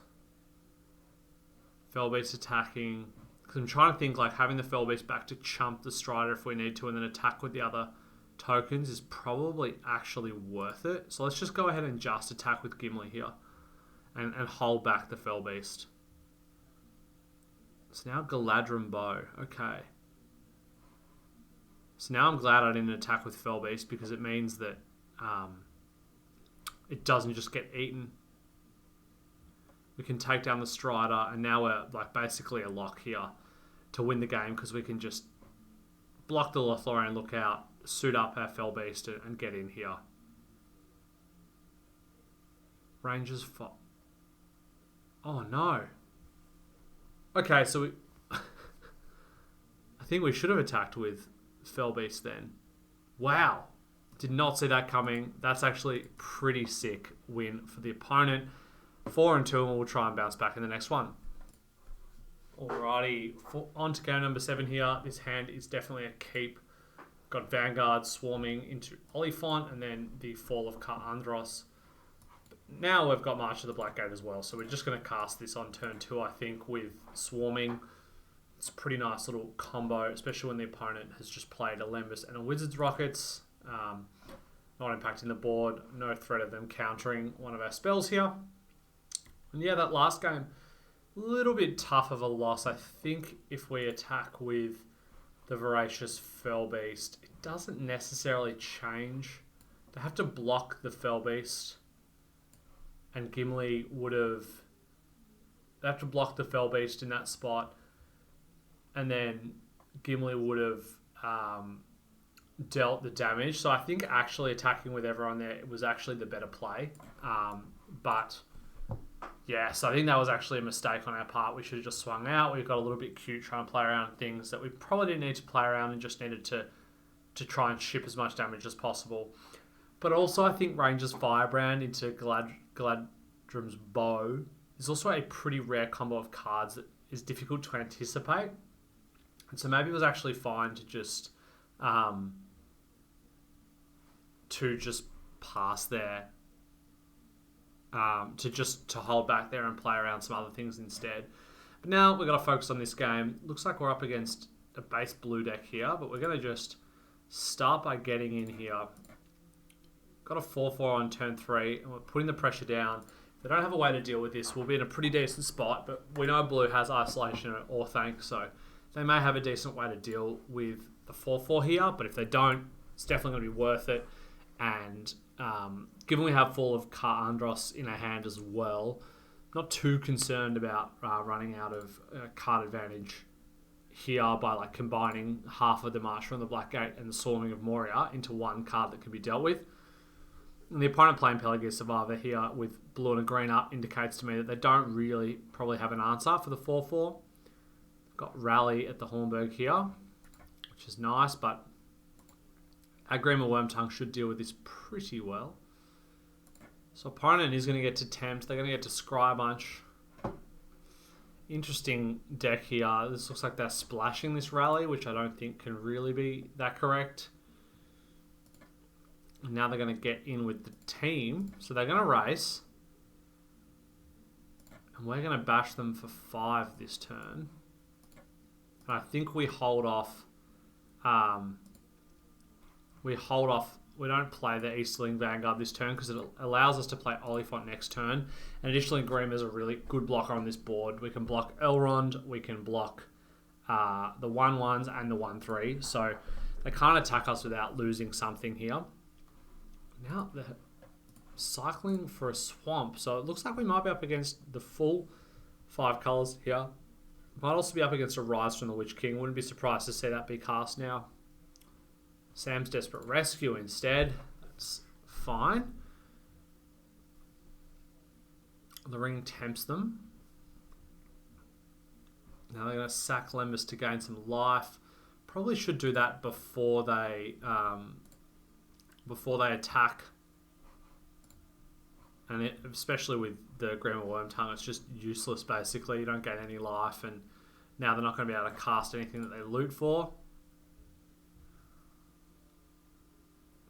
Fellbeast attacking. Because I'm trying to think like having the Fellbeast back to chump the Strider if we need to, and then attack with the other tokens is probably actually worth it. So let's just go ahead and just attack with Gimli here. And hold back the Fellbeast. So now Galadrim Bow. Okay. So now I'm glad I didn't attack with Fellbeast, because it means that it doesn't just get eaten. We can take down the Strider, and now we're like basically a lock here to win the game, because we can just block the Lothlorien lookout, suit up our Fellbeast, and get in here. Rangers fought. Oh no. Okay, so we... I think we should have attacked with Fellbeast then. Wow. Did not see that coming. That's actually pretty sick win for the opponent. 4-2, and we'll try and bounce back in the next one. Alrighty, on to game number 7 here. This hand is definitely a keep. Got Vanguard swarming into Oliphant, and then the Fall of Ka Andros. Now we've got March of the Black Gate as well, so we're just going to cast this on turn 2, I think, with Swarming. It's a pretty nice little combo, especially when the opponent has just played a Lembas and a Wizard's Rockets. Not impacting the board, no threat of them countering one of our spells here. And yeah, that last game, a little bit tough of a loss. I think if we attack with the Voracious Fellbeast, it doesn't necessarily change. They have to block the Fellbeast. And Gimli would have... They have to block the Fellbeast in that spot. And then Gimli would have dealt the damage. So I think actually attacking with everyone there was actually the better play. But yeah, so I think that was actually a mistake on our part. We should have just swung out. We got a little bit cute trying to play around with things that we probably didn't need to play around, and just needed to try and ship as much damage as possible. But also I think Ranger's Firebrand into Galadrim's Bow is also a pretty rare combo of cards that is difficult to anticipate. And so maybe it was actually fine to just pass there, to hold back there and play around some other things instead. But now we've got to focus on this game. Looks like we're up against a base blue deck here, but we're going to just start by getting in here. Got a 4-4 on turn 3, and we're putting the pressure down. If they don't have a way to deal with this, we'll be in a pretty decent spot, but we know blue has isolation and Orthanc, so they may have a decent way to deal with the 4-4 here, but if they don't, it's definitely going to be worth it. And given we have Fall of Ka Andros in our hand as well, not too concerned about running out of card advantage here by like combining half of the Marshal and the Blackgate and the Swarming of Moria into one card that can be dealt with. And the opponent playing Pelagius Survivor here with blue and a green up indicates to me that they don't really probably have an answer for the 4-4. Got Rally at the Hornburg here, which is nice, but Agrima Wormtongue should deal with this pretty well. So opponent is going to get to Tempt. They're going to get to Scry Bunch. Interesting deck here. This looks like they're splashing this Rally, which I don't think can really be that correct. And now they're going to get in with the team. So they're going to race. And we're going to bash them for 5 this turn. And I think we hold off. We don't play the Easterling Vanguard this turn because it allows us to play Oliphant next turn. And additionally, Grim is a really good blocker on this board. We can block Elrond, we can block the 1/1s and the 1/3. So they can't attack us without losing something here. Now they're cycling for a swamp. So it looks like we might be up against the full 5 colours here. Might also be up against a Rise from the Witch King. Wouldn't be surprised to see that be cast now. Sam's Desperate Rescue instead. That's fine. The ring tempts them. Now they're going to sack Lembas to gain some life. Probably should do that before they attack. And especially with the Grima Wormtongue, it's just useless basically. You don't gain any life, and now they're not going to be able to cast anything that they loot for.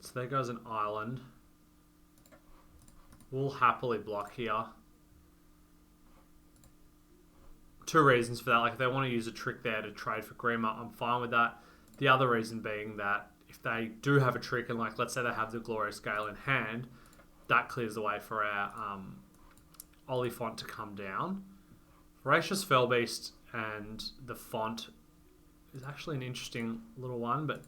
So there goes an island. We'll happily block here. 2 reasons for that. Like if they want to use a trick there to trade for Grima, I'm fine with that. The other reason being that if they do have a trick and like let's say they have the Glorious Gale in hand, that clears the way for our Oliphant to come down. Voracious Fellbeast and the Font is actually an interesting little one, but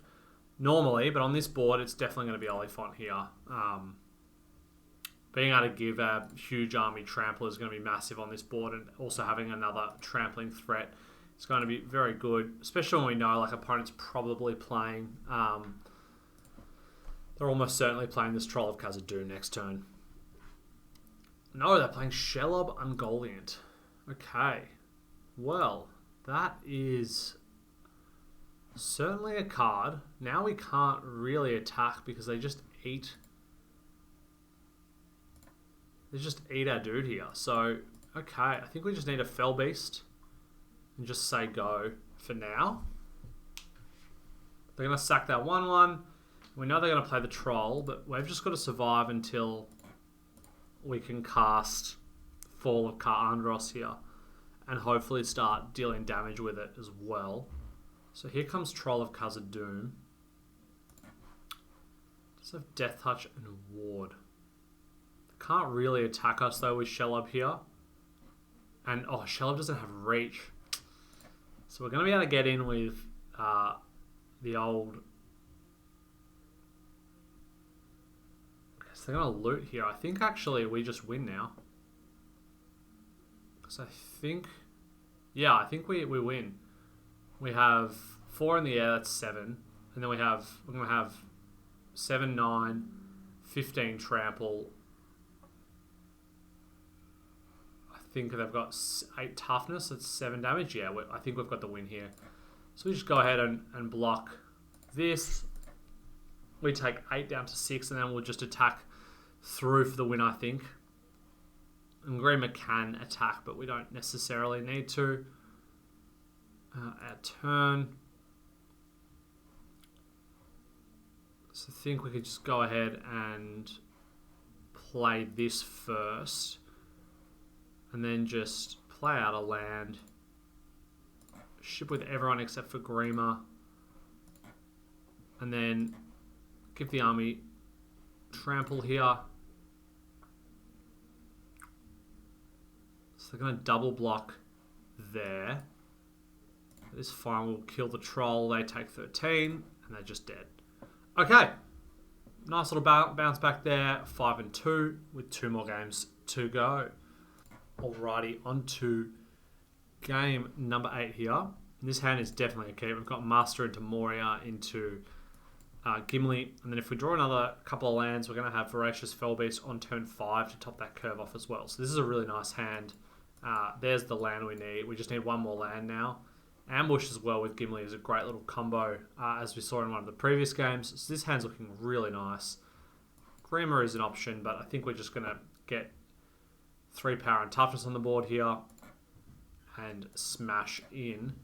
on this board, it's definitely going to be Oliphant here. Being able to give a huge army trampler is going to be massive on this board, and also having another trampling threat is going to be very good, especially when we know like opponents probably playing. They're almost certainly playing this Troll of Khazad-dûm next turn. No, they're playing Shelob Ungoliant. Okay, well, that is certainly a card. Now we can't really attack because they just eat. They just eat our dude here. So, okay, I think we just need a Fellbeast and just say go for now. They're going to sack that 1/1. We know they're going to play the Troll, but we've just got to survive until we can cast Fall of Kar Andros here and hopefully start dealing damage with it as well. So here comes Troll of Khazad-dûm. Does have Death Touch and Ward. Can't really attack us though with Shelob here. And Shelob doesn't have reach. So we're going to be able to get in with the old. So they're going to loot here. I think actually we just win now. Because I think we win. We have 4 in the air, that's 7. And then we're going to have 7, 9, 15 trample. I think they've got 8 toughness, that's 7 damage. Yeah, I think we've got the win here. So we just go ahead and block this. We take 8 down to 6, and then we'll just attack through for the win, I think. And Grima can attack, but we don't necessarily need to. Our turn. So I think we could just go ahead and play this first. And then just play out a land. Ship with everyone except for Grima. And then give the army trample here. So they're going to double block there. This fine will kill the Troll. They take 13 and they're just dead. Okay. Nice little bounce back there. 5-2 with 2 more games to go. Alrighty, on to game number 8 here. And this hand is definitely a key. We've got Master into Moria into Gimli. And then if we draw another couple of lands, we're going to have Voracious Fellbeast on turn 5 to top that curve off as well. So this is a really nice hand. There's the land we need. We just need one more land now. Ambush as well with Gimli is a great little combo, as we saw in one of the previous games. So this hand's looking really nice. Grima is an option, but I think we're just going to get 3 power and toughness on the board here and smash in.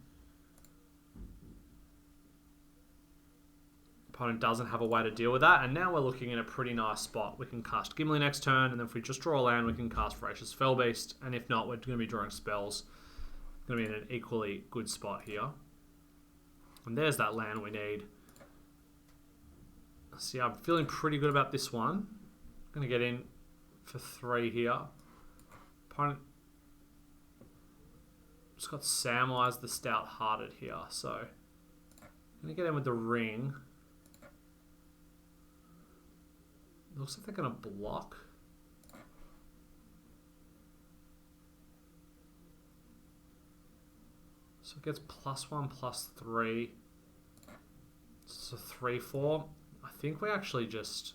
Opponent doesn't have a way to deal with that, and now we're looking in a pretty nice spot. We can cast Gimli next turn, and then if we just draw a land, we can cast Voracious Fellbeast, and if not, we're going to be drawing spells. Going to be in an equally good spot here. And there's that land we need. See, I'm feeling pretty good about this one. Going to get in for 3 here. Opponent just got Samwise the Stout-Hearted here, so I'm going to get in with the ring. Looks like they're going to block. So it gets +1/+3. So 3/4. I think we actually just...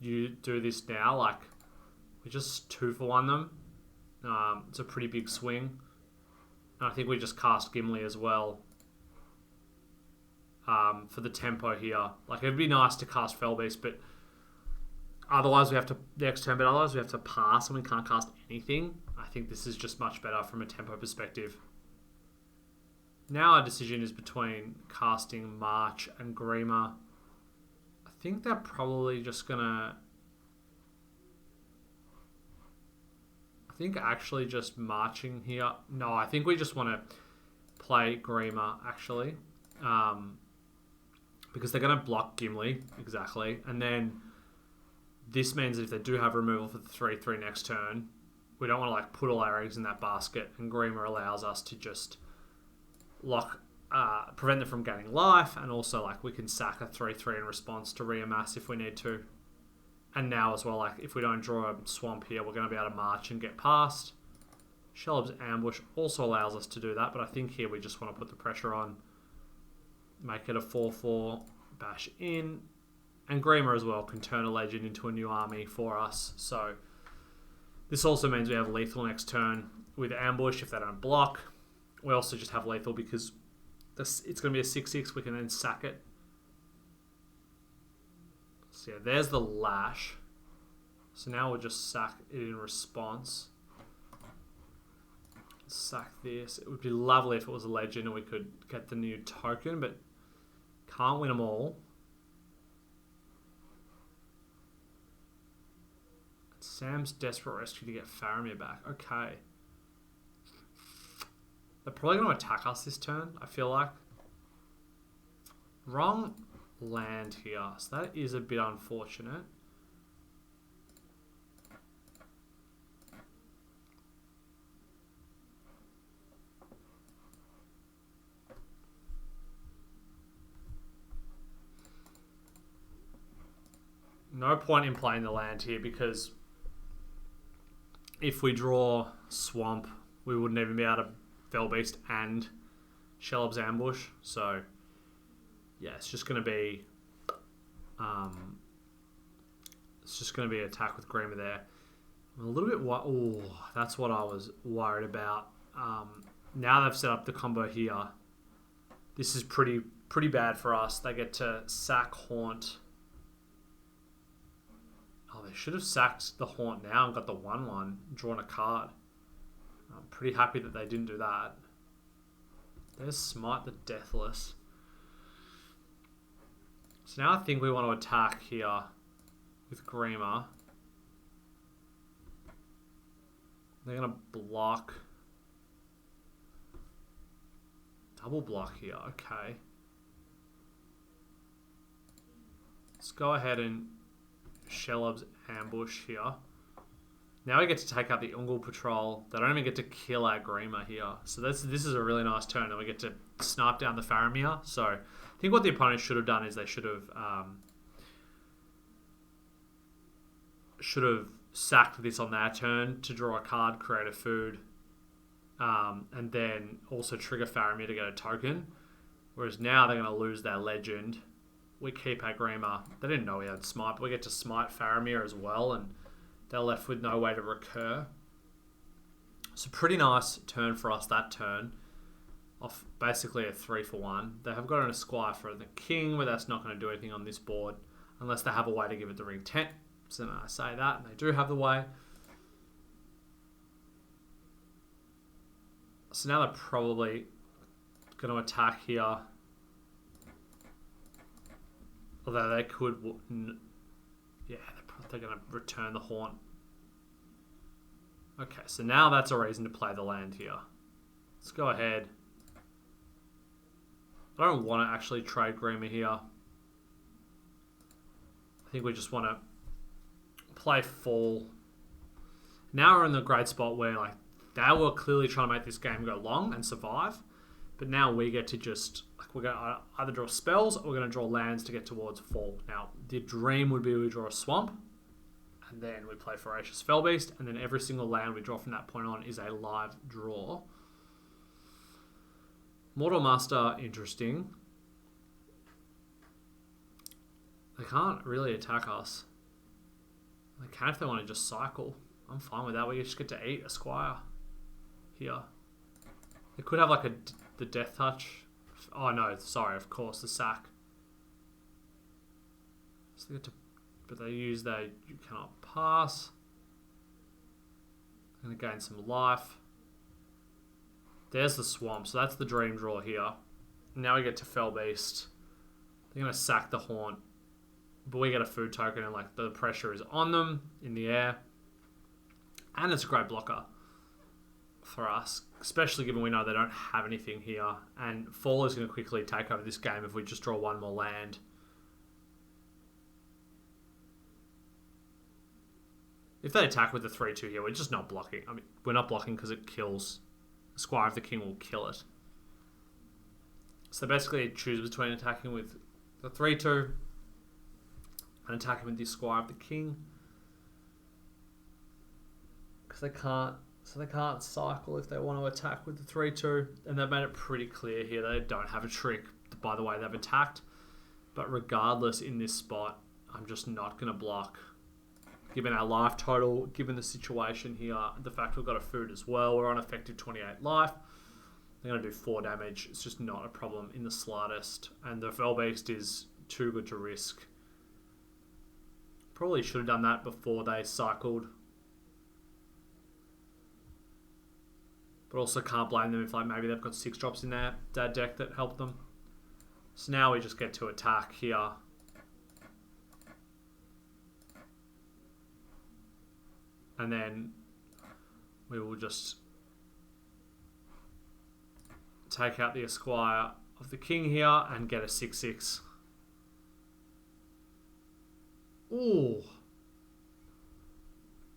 you do this now, like we just 2-for-1 them. It's a pretty big swing. And I think we just cast Gimli as well. For the tempo here. Like, it'd be nice to cast Fellbeast, but otherwise we have to next turn, but otherwise we have to pass and we can't cast anything. I think this is just much better from a tempo perspective. Now our decision is between casting March and Grima. I think they're probably just gonna... I think actually just marching here. No, I think we just want to play Grima, actually. Because they're going to block Gimli, exactly. And then this means that if they do have removal for the 3/3 next turn, we don't want to like put all our eggs in that basket. And Grima allows us to just lock, prevent them from gaining life. And also like we can sack a 3/3 in response to reamass if we need to. And now as well, like if we don't draw a swamp here, we're going to be able to march and get past. Shelob's Ambush also allows us to do that. But I think here we just want to put the pressure on. Make it a 4/4, bash in. And Grima as well can turn a legend into a new army for us. So this also means we have lethal next turn with Ambush if they don't block. We also just have lethal because it's going to be a 6/6. We can then sack it. So yeah, there's the Lash. So now we'll just sack it in response. Sack this. It would be lovely if it was a legend and we could get the new token, but can't win them all. Sam's desperate rescue to get Faramir back. Okay. They're probably going to attack us this turn, I feel like. Wrong land here. So that is a bit unfortunate. No point in playing the land here because if we draw Swamp, we wouldn't even be able to Fellbeast and Shelob's Ambush. So, yeah, it's just going to be... attack with Grima there. I'm a little bit... Oh, that's what I was worried about. Now they've set up the combo here. This is pretty bad for us. They get to sack Haunt... Oh, they should have sacked the Haunt now and got the 1/1, drawn a card. I'm pretty happy that they didn't do that. There's Smite the Deathless. So now I think we want to attack here with Grima. They're going to block. Double block here, okay. Let's go ahead and Shelob's Ambush here. Now we get to take out the Ungol Patrol. They don't even get to kill our Grima here. So this is a really nice turn. And we get to snipe down the Faramir. So I think what the opponent should have done is they should have should have sacked this on their turn to draw a card, create a food, and then also trigger Faramir to get a token. Whereas now they're going to lose their legend. We keep Agrima. They didn't know we had smite, but we get to smite Faramir as well, and they're left with no way to recur. So pretty nice turn for us that turn. Off basically a 3-for-1. They have got an Esquire for the king, but that's not going to do anything on this board unless they have a way to give it the ring 10. So then I say that, and they do have the way. So now they're probably going to attack here. Although they could... Yeah, they're going to return the Haunt. Okay, so now that's a reason to play the land here. Let's go ahead. I don't want to actually trade Grima here. I think we just want to play Fall. Now we're in the great spot where like they were clearly trying to make this game go long and survive. But now we get to just... like we're going to either draw spells or we're going to draw lands to get towards Fall. Now, the dream would be we draw a Swamp. And then we play Voracious Fellbeast. And then every single land we draw from that point on is a live draw. Mortal Master, interesting. They can't really attack us. They can if they want to just cycle. I'm fine with that. We just get to eat a Squire here. They could have like the Death Touch. Oh no, sorry, of course, the sack. So they get to, but they use their you cannot pass. I'm going to gain some life. There's the Swamp, so that's the dream draw here. Now we get to Fellbeast. They're going to sack the Haunt. But we get a food token and like the pressure is on them in the air. And it's a great blocker for us, especially given we know they don't have anything here. And Fall is going to quickly take over this game if we just draw one more land. If they attack with the 3-2 here, we're just not blocking. I mean, we're not blocking because it kills. The Squire of the King will kill it. So basically it chooses between attacking with the 3-2 and attacking with the Squire of the King. Because they can't... So they can't cycle if they want to attack with the 3-2. And they've made it pretty clear here they don't have a trick by the way they've attacked. But regardless, in this spot, I'm just not going to block. Given our life total, given the situation here, the fact we've got a food as well, we're on effective 28 life. They're going to do 4 damage. It's just not a problem in the slightest. And the Fellbeast is too good to risk. Probably should have done that before they cycled. But also can't blame them if like maybe they've got 6 drops in their deck that help them. So now we just get to attack here. And then we will just take out the Esquire of the King here and get a 6-6. Ooh.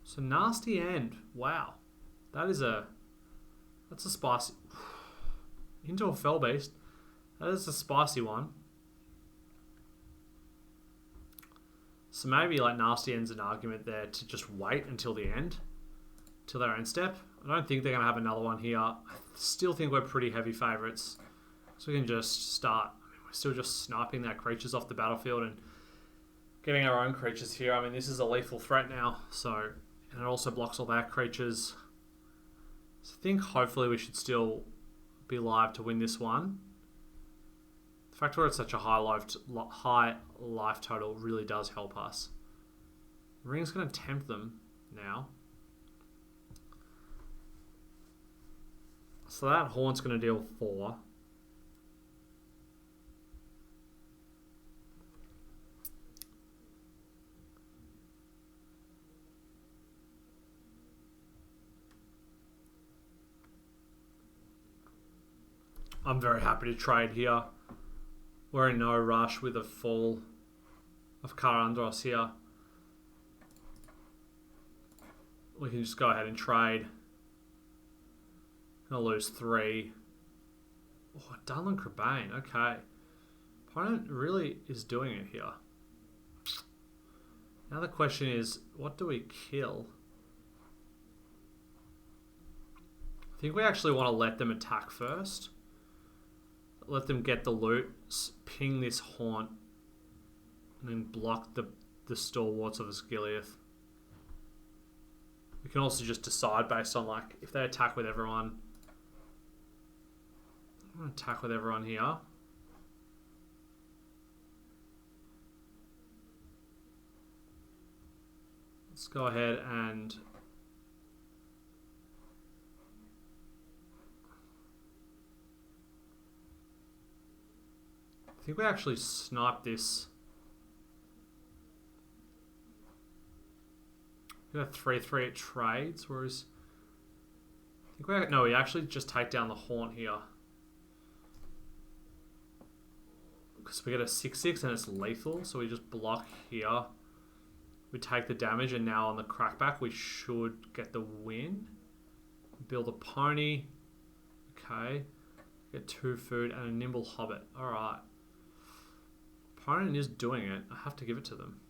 So nasty end. Wow. That's a spicy... Into a Fellbeast. That is a spicy one. So maybe like nasty end's an argument there to just wait until the end. Till their end step. I don't think they're going to have another one here. I still think we're pretty heavy favourites. So we can just start... I mean, we're still just sniping their creatures off the battlefield and getting our own creatures here. I mean, this is a lethal threat now. So, and it also blocks all their creatures. So I think hopefully we should still be live to win this one. The fact we're at such a high life total really does help us. Ring's going to tempt them now. So that Haunt's going to deal 4. I'm very happy to trade here. We're in no rush with a Fall of Karandros here. We can just go ahead and trade. Gonna lose 3. Oh, Dunlan Crebain, okay. Opponent really is doing it here. Now the question is, what do we kill? I think we actually want to let them attack first. Let them get the loot, ping this haunt, and then block the stalwarts of the Skiliath. We can also just decide based on, like, if they attack with everyone. I'm going to attack with everyone here. Let's go ahead and I think we actually sniped this. We got 3/3 at trades, whereas I think we actually just take down the haunt here. Because we get a 6/6 and it's lethal, so we just block here. We take the damage, and now on the crackback we should get the win. Build a pony. Okay. Get 2 food and a nimble hobbit. Alright. Opponent is doing it. I have to give it to them.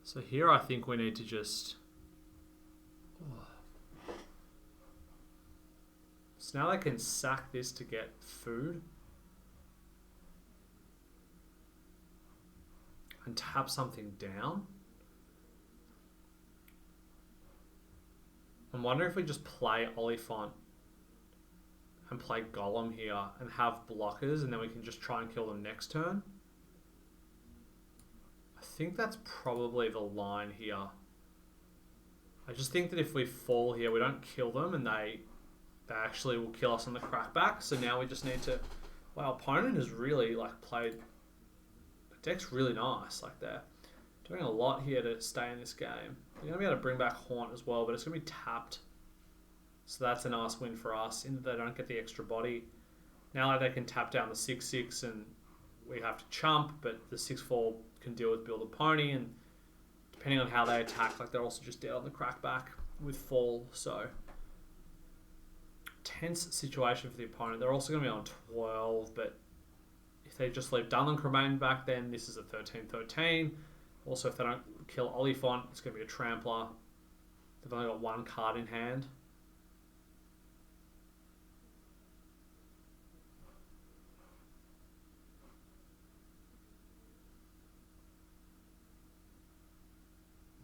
So here I think we need to just... Oh. So now they can sack this to get food. And tap something down. I'm wondering if we just play Oliphant and play Golem here and have blockers, and then we can just try and kill them next turn. I think that's probably the line here. I just think that if we fall here, we don't kill them, and they actually will kill us on the crackback. So now we just need to... Wow, opponent has really played... The deck's really nice. Like, they're doing a lot here to stay in this game. They're going to be able to bring back Haunt as well, but it's going to be tapped. So that's a nice win for us, in that they don't get the extra body. Now they can tap down the 6/6 and we have to chump, but the 6/4 can deal with Build a Pony, and depending on how they attack, they're also just dead on the crackback with fall. So tense situation for the opponent. They're also going to be on 12, but if they just leave Dunlin Cremain back, then this is a 13/13. Also, if they don't kill Oliphant, it's going to be a Trampler. They've only got 1 card in hand.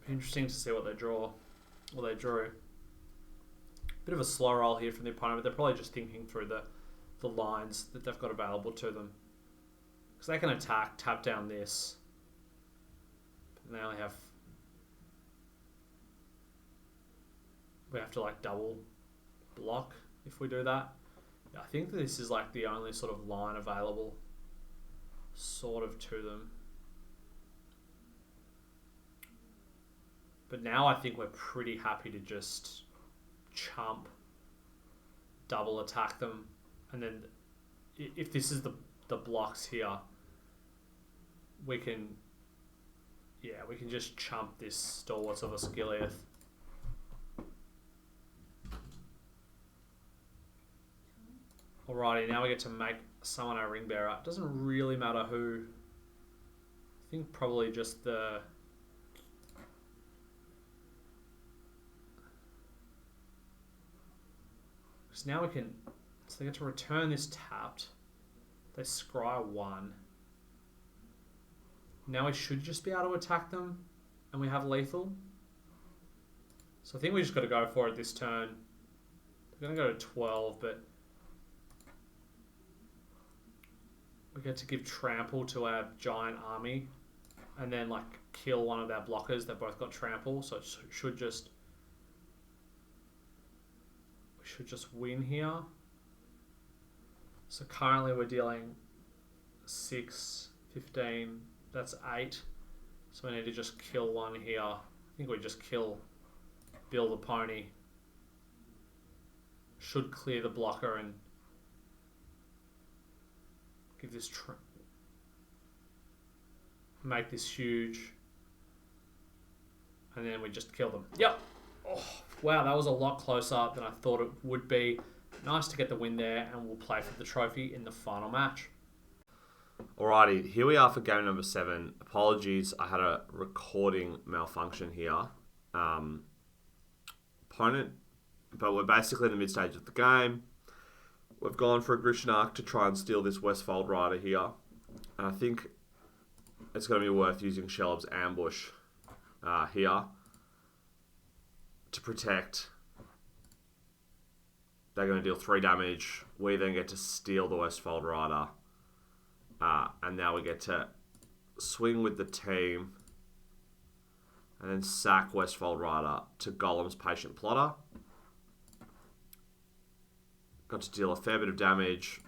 Interesting to see what they draw. Well, they drew. Bit of a slow roll here from the opponent, but they're probably just thinking through the lines that they've got available to them. Because they can attack, tap down this. But they only have... We have to double block if we do that. Yeah, I think this is the only sort of line available sort of to them. But now I think we're pretty happy to just chump, double attack them, and then if this is the blocks here, we can just chump this Stalwarts of a Skiliath. Alrighty, now we get to make someone our ring bearer. It doesn't really matter who. I think probably just the... So now we can, so they get to return this tapped. They scry 1. Now we should just be able to attack them, and we have lethal. So I think we just got to go for it this turn. We're going to go to 12, but we get to give trample to our giant army, and then kill one of our blockers. They've both got trample, so it should just... should just win here. So currently we're dealing 6, 15, that's 8. So we need to just kill one here. I think we just kill Build a Pony. Should clear the blocker and give this make this huge. And then we just kill them. Yep. Oh, wow, that was a lot closer than I thought it would be. Nice to get the win there, and we'll play for the trophy in the final match. Alrighty, here we are for game number 7. Apologies, I had a recording malfunction here. Opponent, but we're basically in the mid-stage of the game. We've gone for a Grishnak to try and steal this Westfold Rider here. And I think it's going to be worth using Shelob's Ambush here to protect. They're going to deal 3 damage. We then get to steal the Westfold Rider. And now we get to swing with the team and then sack Westfold Rider to Golem's Patient Plotter. Got to deal a fair bit of damage,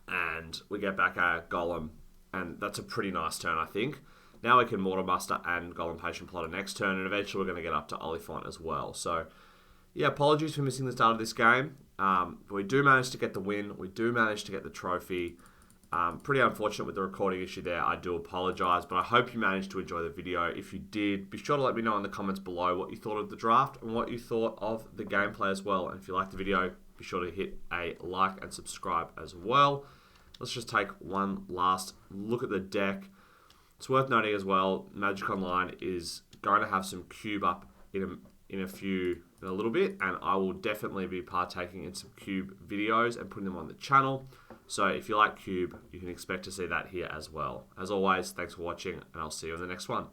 and we get back our Golem, and that's a pretty nice turn, I think. Now we can Mortar Buster and Golem Patient Plotter next turn, and eventually we're going to get up to Oliphant as well. So, yeah, apologies for missing the start of this game. But we do manage to get the win. We do manage to get the trophy. Pretty unfortunate with the recording issue there. I do apologise, but I hope you managed to enjoy the video. If you did, be sure to let me know in the comments below what you thought of the draft and what you thought of the gameplay as well. And if you liked the video, be sure to hit a like and subscribe as well. Let's just take one last look at the deck. It's worth noting as well, Magic Online is going to have some cube up in a little bit, and I will definitely be partaking in some cube videos and putting them on the channel. So if you like cube, you can expect to see that here as well. As always, thanks for watching, and I'll see you in the next one.